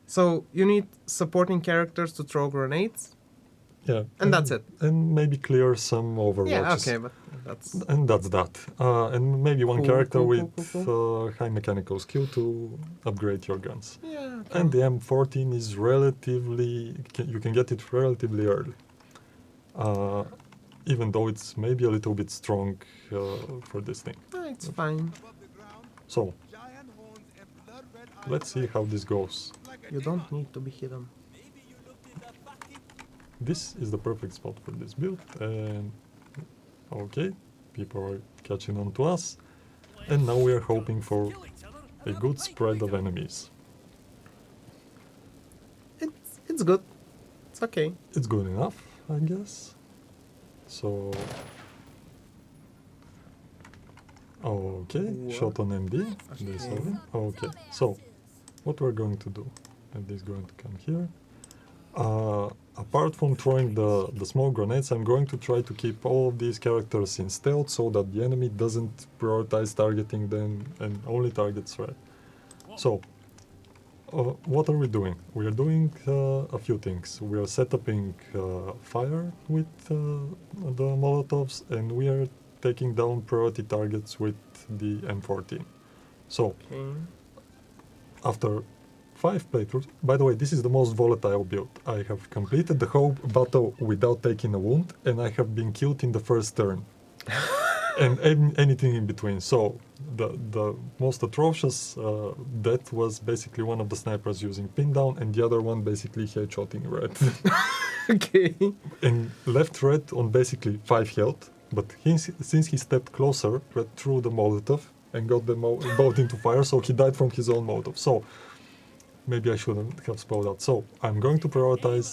so you need supporting characters to throw grenades.
Yeah,
and that's it.
And maybe clear some overwatches.
Yeah, okay, but that's.
And that's that. And maybe one character with
Cool.
high mechanical skill to upgrade your guns.
Yeah. Okay.
And the M14 is relatively, you can get it relatively early. Even though it's maybe a little bit strong for this thing.
It's fine.
So, let's see how this goes.
You don't need to be hidden.
This is the perfect spot for this build, and okay, people are catching on to us, and now we are hoping for a good spread of enemies.
It's good. It's okay.
It's good enough, I guess. So, okay,
What?
shot on MD. Okay. So, what we're going to do? and this is going to come here. Apart from throwing the smoke grenades, I'm going to try to keep all of these characters in stealth so that the enemy doesn't prioritize targeting them and only targets red. So, what are we doing? We are doing a few things. We are setting fire with the Molotovs, and we are taking down priority targets with the M14. So, after 5 playthroughs, by the way, this is the most volatile build. I have completed the whole battle without taking a wound, and I have been killed in the first turn. And anything in between. So the most atrocious death was basically one of the snipers using pin down, and the other one basically headshotting red.
Okay.
And left red on basically 5 health, but since he stepped closer, red threw the Molotov and got them both into fire, so he died from his own Molotov. So maybe I shouldn't have spoiled that. So I'm going to prioritize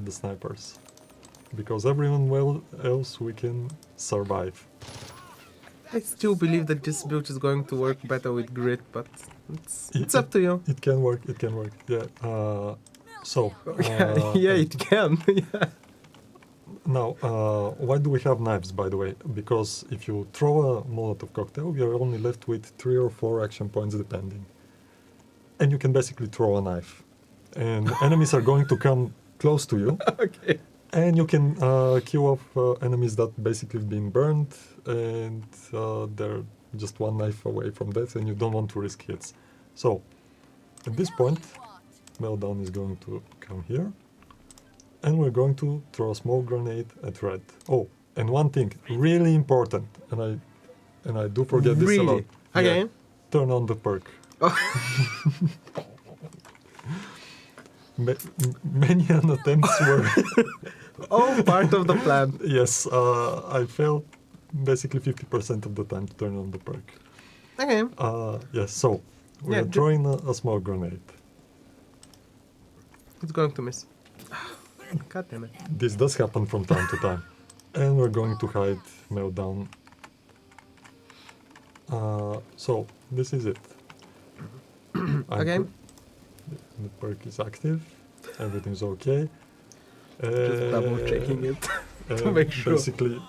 the snipers, because everyone else we can survive.
I still believe that this build is going to work better with grit, but it's up to you.
It can work. It can work. Yeah.
Yeah, it can. Yeah.
Now, why do we have knives, by the way? Because if you throw a Molotov cocktail, you're only left with 3 or 4 action points, depending. And you can basically throw a knife, and enemies are going to come close to you.
Okay.
And you can kill off enemies that basically have been burned, and they're just one knife away from death, and you don't want to risk hits. So, at this point, Meltdown is going to come here, and we're going to throw a smoke grenade at red. Oh, and one thing, really important, and I do forget this a lot.
Really? Okay.
Yeah, turn on the perk. Many attempts were
All part of the plan.
yes, I failed basically 50% of the time to turn on the perk.
Okay.
Yes, so we
Yeah,
are throwing a smoke grenade.
It's going to miss. God damn it.
This does happen from time to time. And we're going to hide Meltdown. So this is it.
Okay.
The perk is active. Everything's okay.
Just double checking it to make sure.
Basically,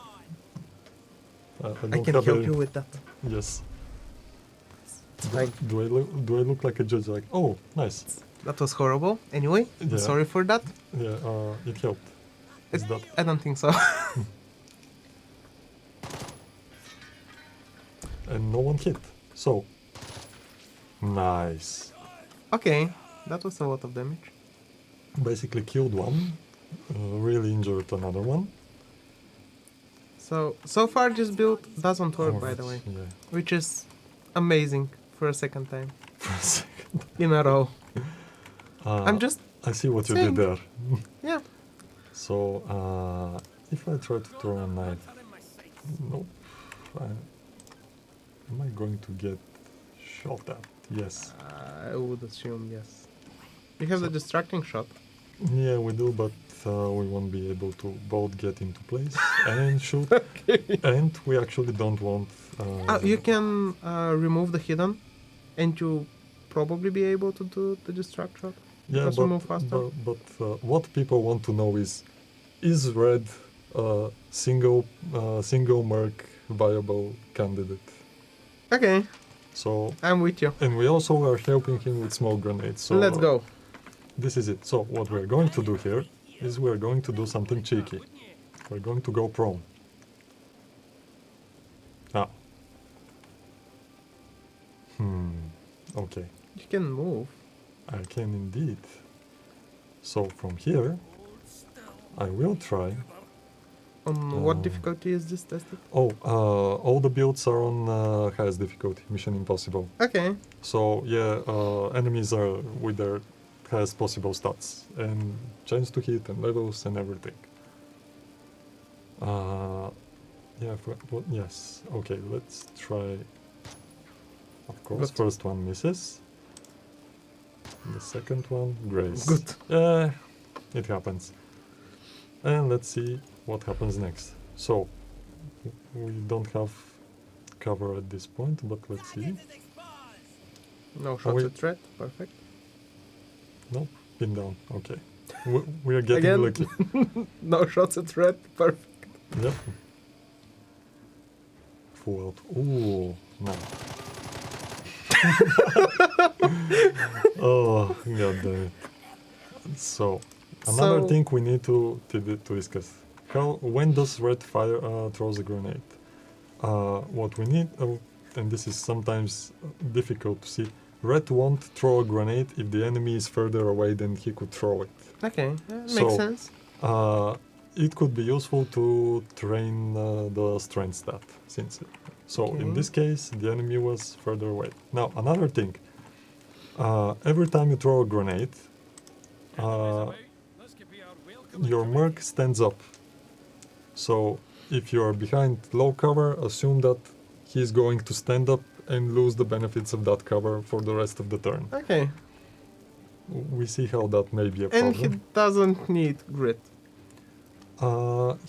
I
I
don't
can
have
help
a-
you with that.
Yes.
Fine.
Do I look like a judge? Like, oh, nice.
That was horrible. Anyway,
Yeah.
sorry for that.
Yeah, it helped. Is that
I don't think so.
and no one hit. So nice.
Okay, that was a lot of damage.
Basically killed one, really injured another one.
So far this build doesn't work, by the way,
Yeah.
which is amazing for a second time
For a second.
in a row.
Uh,
I'm just
I see what you
saying.
did there.
Yeah.
So if I try to throw a knife, nope. Am I going to get shot at? Yes.
I would assume yes. We have the distracting shot.
Yeah, we do, but we won't be able to both get into place and shoot. And we actually don't want.
You can remove the hidden, and you probably be able to do the distract shot.
Yeah,
because you move faster.
but what people want to know is red single merc viable candidate?
Okay,
So,
I'm with you.
and we also are helping him with smoke grenades. So
Let's go.
This is it. So what we're going to do here is we're going to do something cheeky. We're going to go prone. Ah. Okay.
You can move.
I can indeed. So from here, I will try.
On what difficulty is this tested?
Oh, all the builds are on highest difficulty, Mission Impossible.
Okay.
So yeah, enemies are with their highest possible stats and chance to hit and levels and everything. Yeah, yes. Okay, let's try. Of course,
Good.
first one misses. The second one, grace.
Good.
It happens. And let's see what happens next. So, we don't have cover at this point, but let's see.
No
Are
shots
we-
at red. Perfect.
Nope, pin down. Okay. We are getting
Again?
lucky.
No shots at red. Perfect.
Yep. Full out. Ooh, no. Oh, god damn it. So, another
So-
thing we need to discuss. When does red fire throws a grenade? What we need, and this is sometimes difficult to see, red won't throw a grenade if the enemy is further away than he could throw it.
Okay, makes
So-
sense.
It could be useful to train the strength stat, so in
Okay.
this case, the enemy was further away. Now, another thing, every time you throw a grenade, your merc stands up. So if you are behind low cover, assume that he's going to stand up and lose the benefits of that cover for the rest of the turn.
Okay.
We see how that may be a
And he
problem.
doesn't need grit.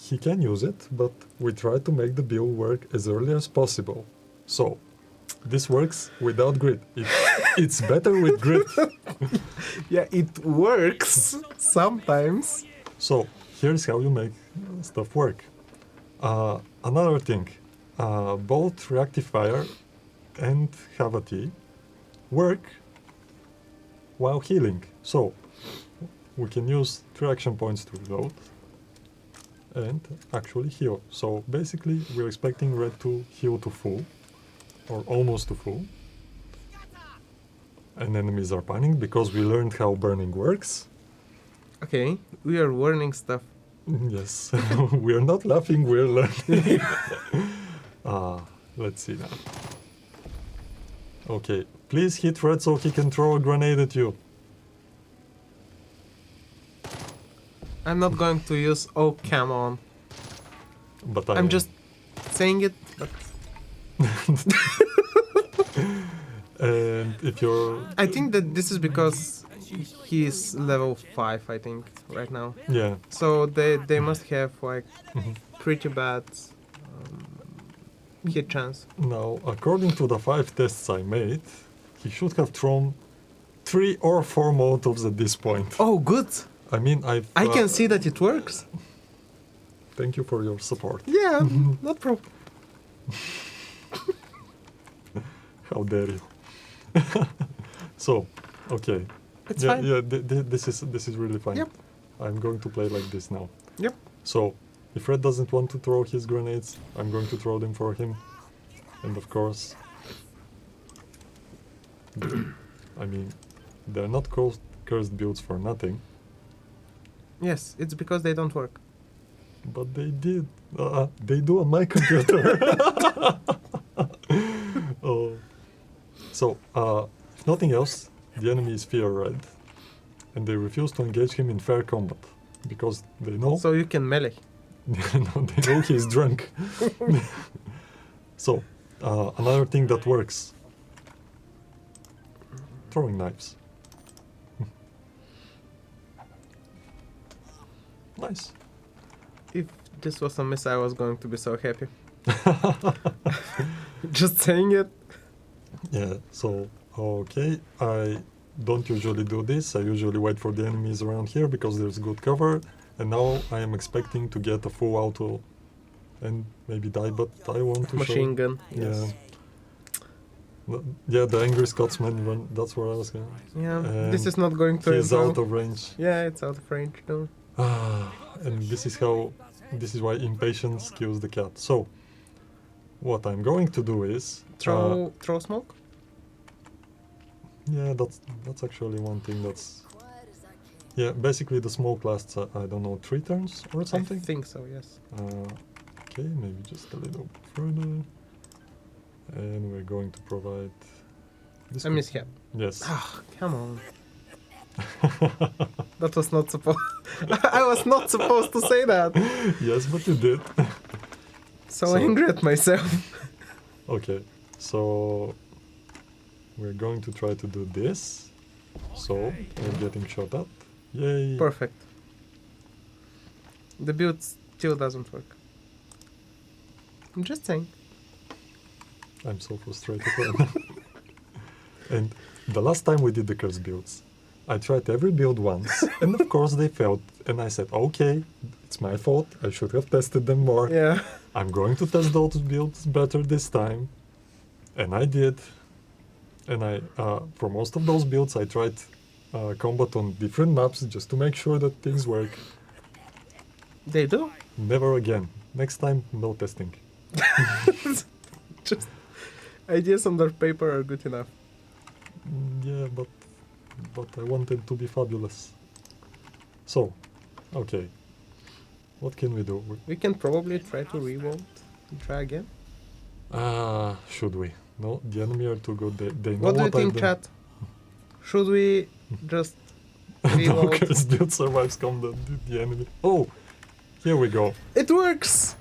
He can use it, but we try to make the build work as early as possible. So this works without grit. It's better with grit.
Yeah, it works sometimes.
So here's how you make stuff work. Another thing, both reactive fire and Havati work while healing. So we can use 3 action points to reload and actually heal. So basically we're expecting red to heal to full or almost to full. And enemies are panicking because we learned how burning works.
Okay, we are warning stuff.
Yes, we are not laughing, we're learning. Let's see now. Okay, please hit red so he can throw a grenade at you.
I'm not going to use oh come on.
But
I'm just saying it, but
And if you're...
I think that this is because he's level 5, I think, right now.
Yeah.
So they must have like
Mhm.
pretty bad hit chance.
Now, according to the 5 tests I made, he should have thrown 3 or 4 Molotovs at this point.
Oh, good.
I mean,
I can see that it works.
Thank you for your support.
Yeah, not problem.
How dare you? So, okay.
It's
yeah,
fine.
yeah. This is really fine.
Yep.
I'm going to play like this now.
Yep.
So, if Red doesn't want to throw his grenades, I'm going to throw them for him. And of course, I mean, they're not cursed builds for nothing,
Yes, it's because they don't work.
but they did. They do on my computer. Oh. So, if nothing else, the enemies fear Red, and they refuse to engage him in fair combat because they know.
So you can melee.
No, they know he's drunk. So, another thing that works: throwing knives. Nice.
If this was a miss, I was going to be so happy. Just saying it.
Yeah, so, okay, I don't usually do this. I usually wait for the enemies around here because there's good cover. And now I am expecting to get a full auto and maybe die, but I want to
Machine
show...
gun.
Yeah.
Yes.
Yeah, the Angry Scotsman, that's where I was going.
Yeah. This is not going to
He's
improve.
out of range.
Yeah, it's out of range too.
And this is why impatience kills the cat. So, what I'm going to do is...
Throw smoke?
yeah, that's actually one thing that's... Yeah, basically the smoke lasts, I don't know, 3 turns or something?
I think so, yes.
Okay, maybe just a little bit further. And we're going to provide... This
I mishap.
Yes.
Ah, come on. That was not supposed... I was not supposed to say that.
Yes, but you did.
So angry at myself.
Okay, so we're going to try to do this. So we're getting shot at. Yay!
Perfect. The build still doesn't work. I'm just saying.
I'm so frustrated right now. And the last time we did the curse builds, I tried every build once, and of course they failed. And I said, okay, it's my fault. I should have tested them more.
Yeah.
I'm going to test those builds better this time. And I did. And for most of those builds, I tried combat on different maps just to make sure that things work.
They do.
Never again. Next time, no testing.
Just ideas on their paper are good enough.
Yeah, but I wanted to be fabulous. So, okay. What can we do?
We can probably try to revolt and try again.
Should we? No, the enemy are too good. They know
What do you
what
think,
I've done.
chat? Should we just
No,
revolt?
because build survives come the enemy. Oh, here we go.
It works!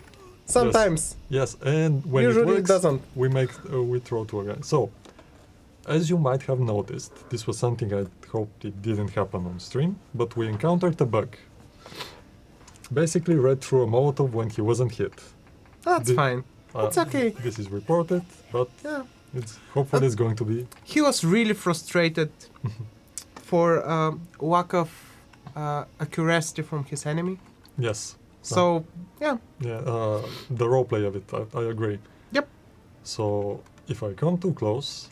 Sometimes.
Yes, and when
Usually
it
it
works,
doesn't.
we throw to a guy. So, as you might have noticed, this was something I hoped it didn't happen on stream, but we encountered a bug. Basically, Red threw a Molotov when he wasn't hit.
That's fine. It's okay.
This is reported, but
Yeah.
hopefully it's going to be.
He was really frustrated for lack of accuracy from his enemy.
Yes.
So, yeah.
Yeah, the roleplay of it, I agree.
Yep.
So, if I come too close...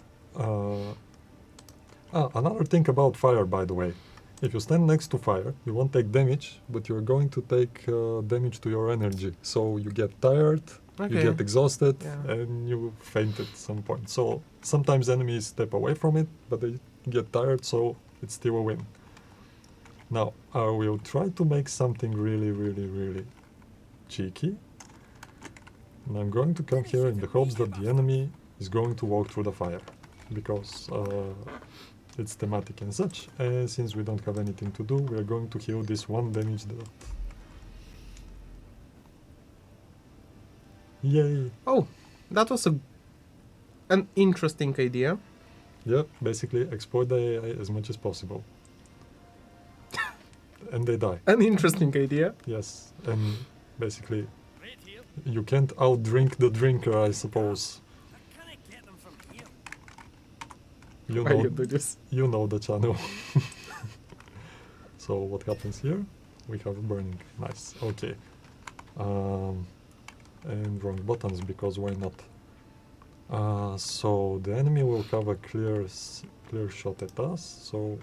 another thing about fire, by the way. If you stand next to fire, you won't take damage, but you're going to take damage to your energy. So you get tired, you get exhausted, and you faint at some point. So sometimes enemies step away from it, but they get tired, so it's still a win. Now, I will try to make something really, really, really cheeky. And I'm going to come here in the hopes that the enemy is going to walk through the fire. Because it's thematic and such. And since we don't have anything to do, we are going to heal this one damage dot. Yay!
Oh, that was an interesting idea.
Yep, basically exploit the AI as much as possible. And they die.
An interesting idea.
Yes, and basically you can't outdrink the drinker, I suppose. You
Why
know,
you do this?
you know the channel. So what happens here? We have burning. Nice. Okay. And wrong buttons, because why not? So the enemy will have a clear shot at us. So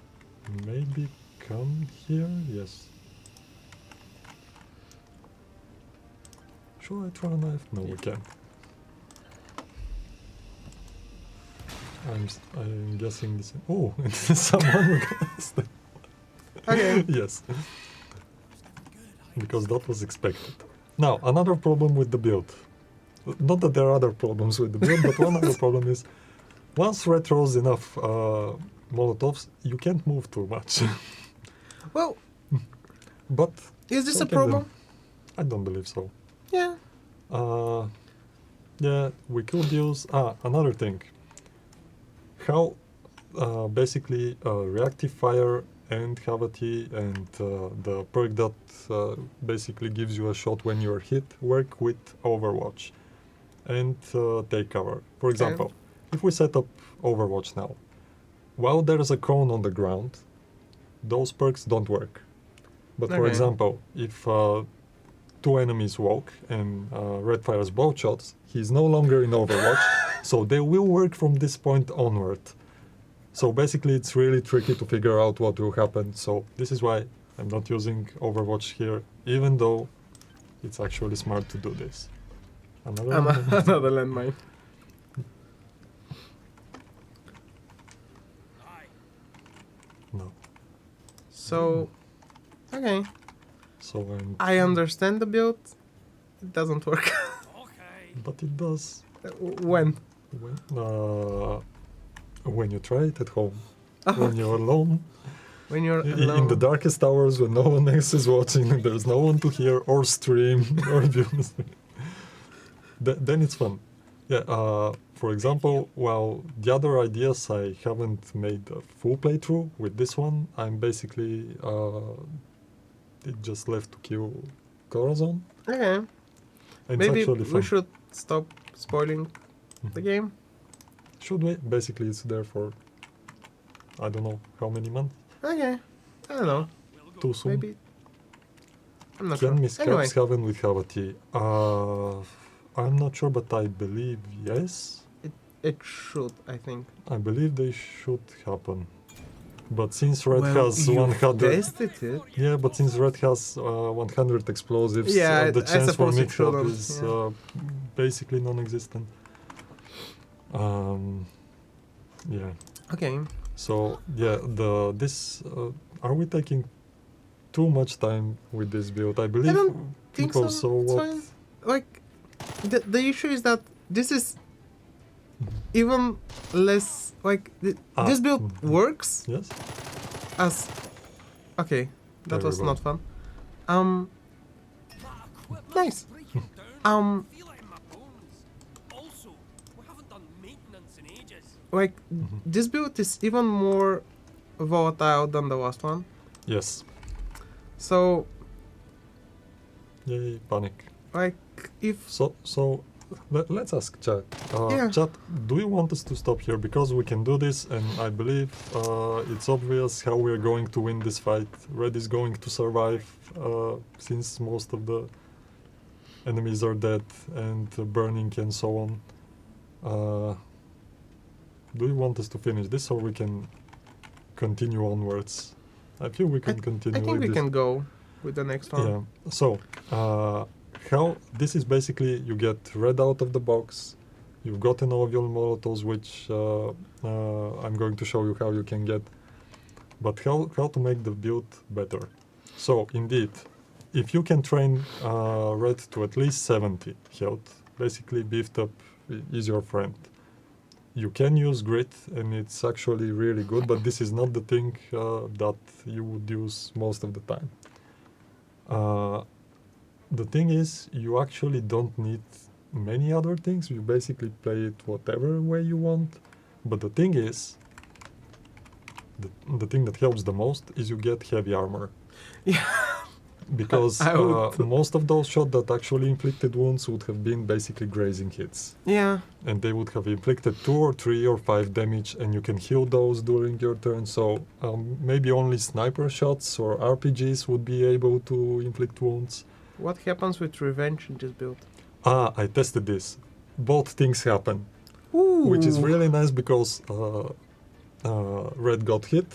maybe come here. Yes. Should I try a knife? No, we can't. I'm guessing this. Oh, it's someone who guessed.
Okay.
Yes. Because that was expected. Now, another problem with the build. Not that there are other problems with the build, but one other problem is once Red throws enough Molotovs, you can't move too much.
Well,
But
is this
so
a
can
problem?
I don't believe so.
Yeah.
Yeah, we could use another thing. How basically reactive fire and Havati and the perk that basically gives you a shot when you're hit work with Overwatch and take cover. For example, if we set up Overwatch now, while there's a cone on the ground, those perks don't work. But for example, if two enemies walk and Red fires both shots, he's no longer in Overwatch, so they will work from this point onward. So basically it's really tricky to figure out what will happen, so this is why I'm not using Overwatch here, even though it's actually smart to do this.
Another landmine.
No.
So, okay.
So
I understand the build. It doesn't work.
But it does.
When?
When you try it at home. When you're alone.
When you're alone.
In the darkest hours when no one else is watching, there's no one to hear or stream or view. Then it's fun. Yeah, for example, while the other ideas I haven't made a full playthrough, with this one, I'm basically it just left to kill Corazon.
Okay.
And
Maybe
it's actually fun.
we should stop spoiling the game.
Should we? Basically, it's there for I don't know how many months.
Okay. I don't know.
Too soon?
Maybe. I'm not
Can
sure.
Miss
Anyway.
Caps happen with Havati? I'm not sure, but I believe yes.
It should, I think.
I believe they should happen. But since Red
Well,
has
you
100...
tested it.
Yeah, but since Red has 100 explosives,
Yeah,
the
I
chance for
suppose it
mix-up
shouldn't,
is
yeah.
basically non-existent. Yeah.
Okay.
So yeah, are we taking too much time with this build? I believe
don't think
people
so.
saw
It's
what.
fine. Like, the issue is that this is even less like this build works
Yes.
as okay. That was
Terrible.
not fun. Nice.
Feel it in my bones. Also, we haven't done maintenance in ages.
Like this build is even more volatile than the last one.
Yes.
So
Yay! Panic.
like if
So let's ask chat.
Yeah.
Chat, do you want us to stop here because we can do this, and I believe it's obvious how we're going to win this fight. Red is going to survive since most of the enemies are dead and burning and so on. Do you want us to finish this, or we can continue onwards? I feel we can continue.
I think
with
we
this.
can go with the next one.
Yeah. So, how this is basically you get red out of the box. You've gotten all of your molotovs, which I'm going to show you how you can get. But how to make the build better? So indeed, if you can train red to at least 70 health, basically beefed up is your friend. You can use grit, and it's actually really good. But this is not the thing that you would use most of the time. The thing is, you actually don't need many other things. You basically play it whatever way you want. But the thing is, the thing that helps the most is you get heavy armor.
Yeah.
Because
I would-
most of those shots that actually inflicted wounds would have been basically grazing hits.
Yeah.
And they would have inflicted 2 or 3 or 5 damage, and you can heal those during your turn. So maybe only sniper shots or RPGs would be able to inflict wounds.
What happens with revenge in this build?
I tested this. Both things happen,
Ooh.
which is really nice because Red got hit.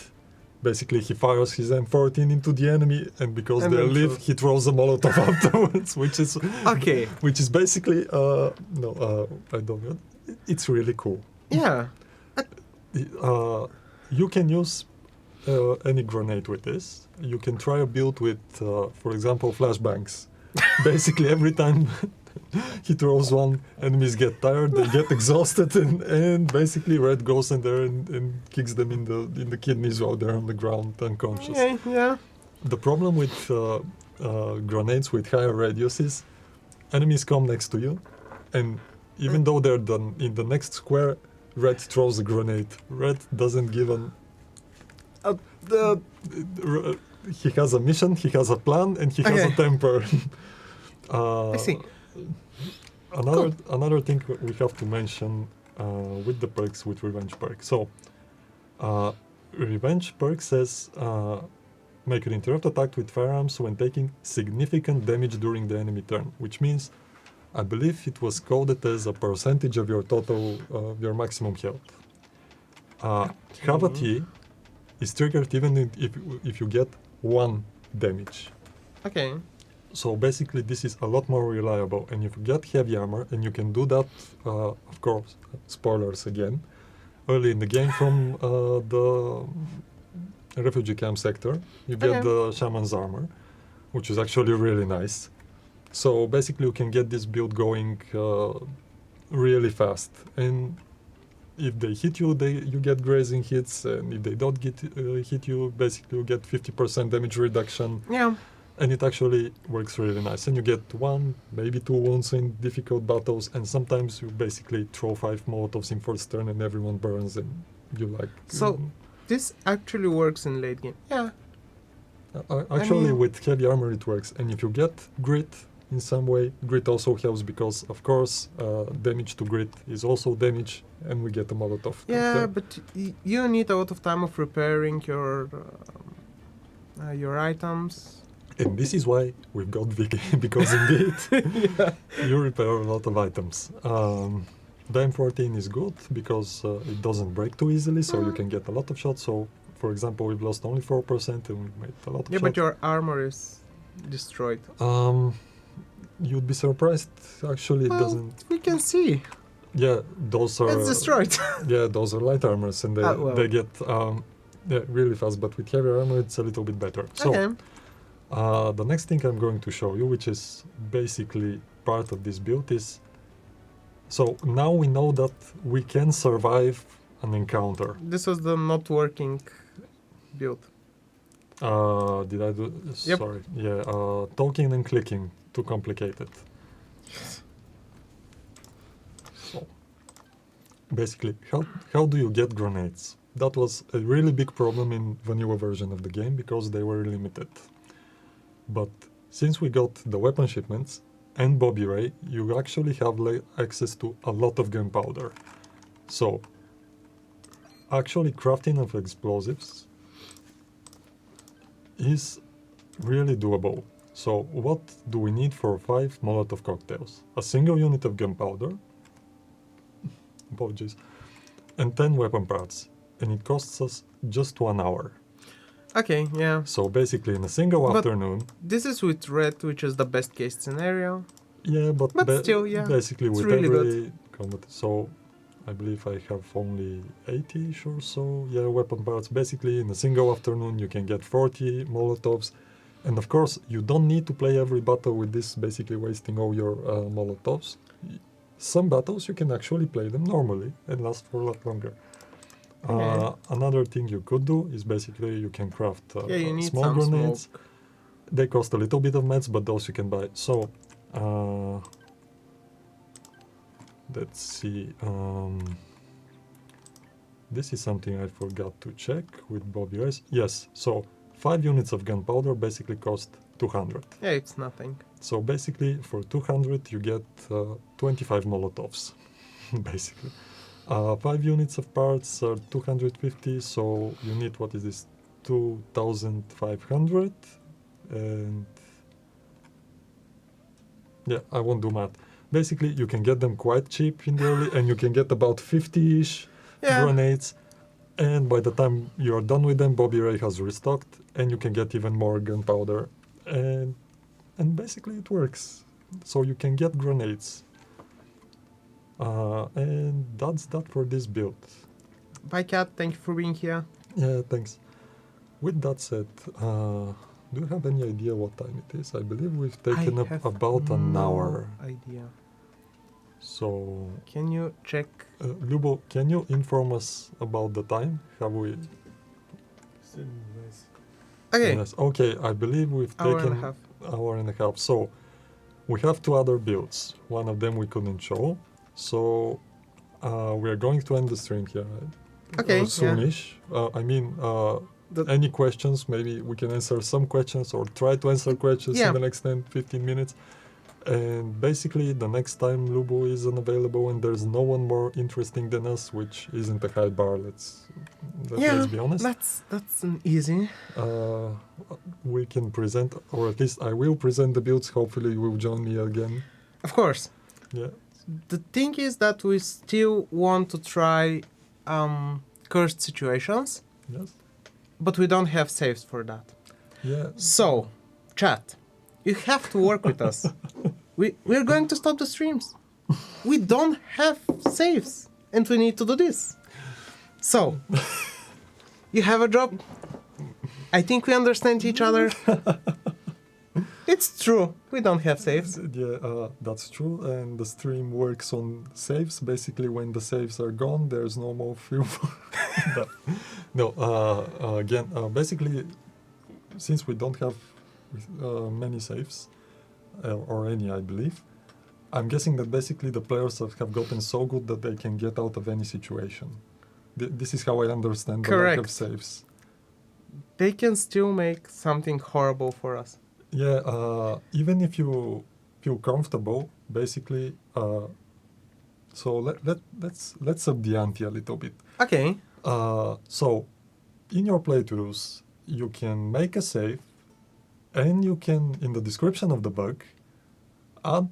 Basically, he fires his M14 into the enemy, and because
And
they
then
live,
throws.
he throws a Molotov afterwards, which is
Okay.
which is basically I don't know. It's really cool.
Yeah.
You can use any grenade with this. You can try a build with, for example, flashbangs. Basically, every time he throws one, enemies get tired, they get exhausted, and basically Red goes in there and kicks them in the kidneys while they're on the ground unconscious.
Okay. Yeah.
The problem with grenades with higher radius is enemies come next to you, and even though they're done in the next square, Red throws a grenade. Red doesn't give an... he has a mission, he has a plan, and he has a
Okay.
temper.
I see.
Another thing we have to mention with the perks, with Revenge perk. So, Revenge perk says make an interrupt attack with firearms when taking significant damage during the enemy turn, which means I believe it was coded as a percentage of your total, your maximum health. Havati is triggered even if you get 1 damage.
Okay.
So basically this is a lot more reliable, and if you get heavy armor, and you can do that, of course, spoilers again, early in the game from the refugee camp sector, you get
Okay.
the shaman's armor, which is actually really nice. So basically you can get this build going really fast, and if they hit you, you get grazing hits, and if they don't hit you, basically you get 50% damage reduction.
Yeah.
And it actually works really nice. And you get 1, maybe 2 wounds in difficult battles, and sometimes you basically throw 5 Molotovs in first turn and everyone burns, and you like...
So, this actually works in late game. Yeah.
actually,
mean-
with heavy armor it works. And if you get grit, in some way. Grit also helps because, of course, damage to grit is also damage, and we get a Molotov.
Yeah,
cocktail.
but you need a lot of time of repairing your items.
And this is why we've got Vicky, because indeed you repair a lot of items. The M14 is good because it doesn't break too easily, so you can get a lot of shots. So, for example, we've lost only 4% and we've made a lot of
Yeah,
shots.
but your armor is destroyed.
You'd be surprised. Actually, it
Well,
doesn't.
we can see.
Yeah, those are.
It's destroyed.
Yeah, those are light armors, and
Well.
they get really fast. But with heavy armor, it's a little bit better. So.
Okay.
The next thing I'm going to show you, which is basically part of this build, is so now we know that we can survive an encounter.
This was the not working build.
Did I do?
Yep.
Sorry. Yeah. Talking and clicking, too complicated. So basically, how do you get grenades? That was a really big problem in vanilla version of the game because they were limited. But since we got the weapon shipments and Bobby Ray, you actually have access to a lot of gunpowder. So, actually crafting of explosives is really doable. So, what do we need for 5 Molotov cocktails? A single unit of gunpowder, apologies, and 10 weapon parts. And it costs us just 1 hour.
Okay, yeah.
So basically in a single
But-
afternoon.
This is with red, which is the best case scenario.
Yeah, but
Still, yeah,
basically
it's
with
really
every combat. So I believe I have only 80-ish or so. Yeah, weapon parts. Basically in a single afternoon you can get 40 Molotovs. And of course you don't need to play every battle with this, basically wasting all your Molotovs. Some battles you can actually play them normally and last for a lot longer.
Okay.
Another thing you could do is basically you can craft
Yeah, you need
small
some
grenades.
smoke.
They cost a little bit of meds, but those you can buy. So, let's see. This is something I forgot to check with Bobby Rice. Yes, so 5 units of gunpowder basically cost 200.
Yeah, it's nothing.
So basically for 200 you get 25 Molotovs, basically. 5 units of parts are 250, so you need, what is this, 2,500, and yeah, I won't do math. Basically, you can get them quite cheap in the early, and you can get about 50-ish
Yeah.
grenades, and by the time you're done with them, Bobby Ray has restocked, and you can get even more gunpowder, and basically it works. So you can get grenades. And that's that for this build.
Bye, Cat. Thank you for being here.
Yeah, thanks. With that said, do you have any idea what time it is? I believe we've taken
I
up
have
about an
no
hour.
idea.
So,
Can you check?
Lubo, can you inform us about the time? Have we?
Okay,
Yes. Okay, I believe we've
hour and a
taken
half.
hour and a half. So, we have 2 other builds. One of them we couldn't show. So, we are going to end the stream here.
Okay, yeah.
Soonish. Any questions? Maybe we can answer some questions or try to answer questions
Yeah.
in the next 10-15 minutes. And basically, the next time Lubo is unavailable and there's no one more interesting than us, which isn't a high bar, let's be honest.
That's an easy.
We can present, or at least I will present the builds. Hopefully, you will join me again.
Of course.
Yeah.
The thing is that we still want to try cursed situations,
Yes.
but we don't have saves for that.
Yeah.
So, chat, you have to work with us. We're going to stop the streams. We don't have saves, and we need to do this. So, you have a job. I think we understand each other. It's true. We don't have saves.
Yeah, that's true. And the stream works on saves. Basically, when the saves are gone, there's no more fuel. Again, basically, since we don't have many saves, or any, I believe, I'm guessing that basically the players have gotten so good that they can get out of any situation. This is how I understand the lack
Correct.
of saves.
They can still make something horrible for us.
Yeah, even if you feel comfortable, basically. So let's up the ante a little bit.
Okay.
So in your playthroughs, you can make a save, and you can, in the description of the bug, add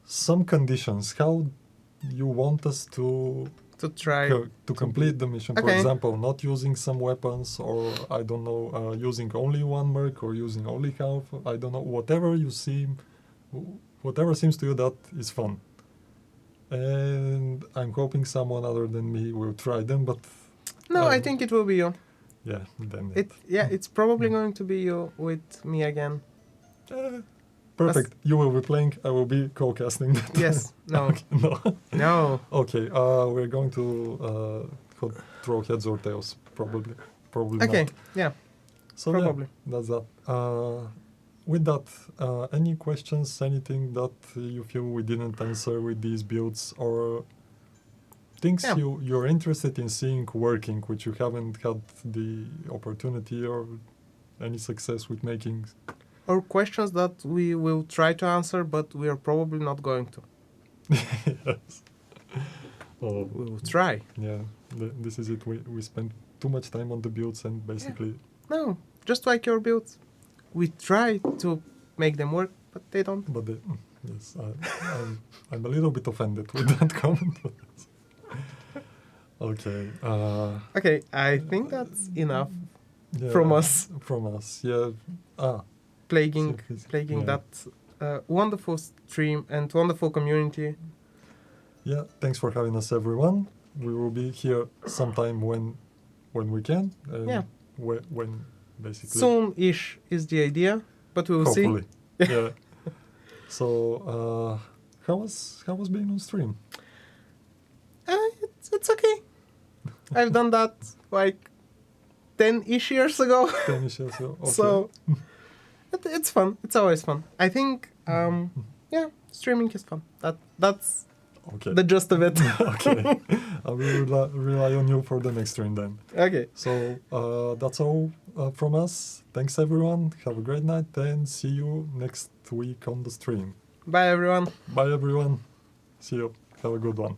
some conditions. How you want us to
To try.
to complete the mission. For
Okay.
example, not using some weapons, or I don't know, using only one merc or using only half. I don't know. Whatever seems to you that is fun. And I'm hoping someone other than me will try them, but
No, I think it will be you.
yeah, then
It's probably going to be you with me again.
perfect. You will be playing. I will be co-casting. That.
Yes. No.
Okay, no.
No.
Okay. We're going to throw heads or tails, probably. Probably
Okay.
not.
Yeah.
So
Probably.
yeah, that's that. With that, any questions, anything that you feel we didn't answer with these builds, or things
Yeah.
you're interested in seeing working, which you haven't had the opportunity or any success with making?
Or questions that we will try to answer, but we are probably not going to.
Yes. Oh,
We will try.
yeah, this is it. We spend too much time on the builds and basically...
No, just like your builds. We try to make them work, but they don't.
But yes, I'm a little bit offended with that comment. Okay.
Okay, I think that's enough
Yeah,
from us
From us, yeah.
plaguing
Yeah.
that wonderful stream and wonderful community.
Yeah, thanks for having us, everyone. We will be here sometime when we can. And
Yeah.
When basically.
Soon-ish is the idea, but we will
Hopefully.
see.
Yeah. So, how was being on stream?
It's okay. I've done that like 10-ish years ago.
10 years ago. Okay.
So it's fun. It's always fun. I think yeah, streaming is fun. That's
Okay.
the gist of it.
Okay. I will rely on you for the next stream then.
Okay.
So that's all from us. Thanks, everyone. Have a great night and see you next week on the stream.
Bye everyone.
Bye, everyone. See you. Have a good one.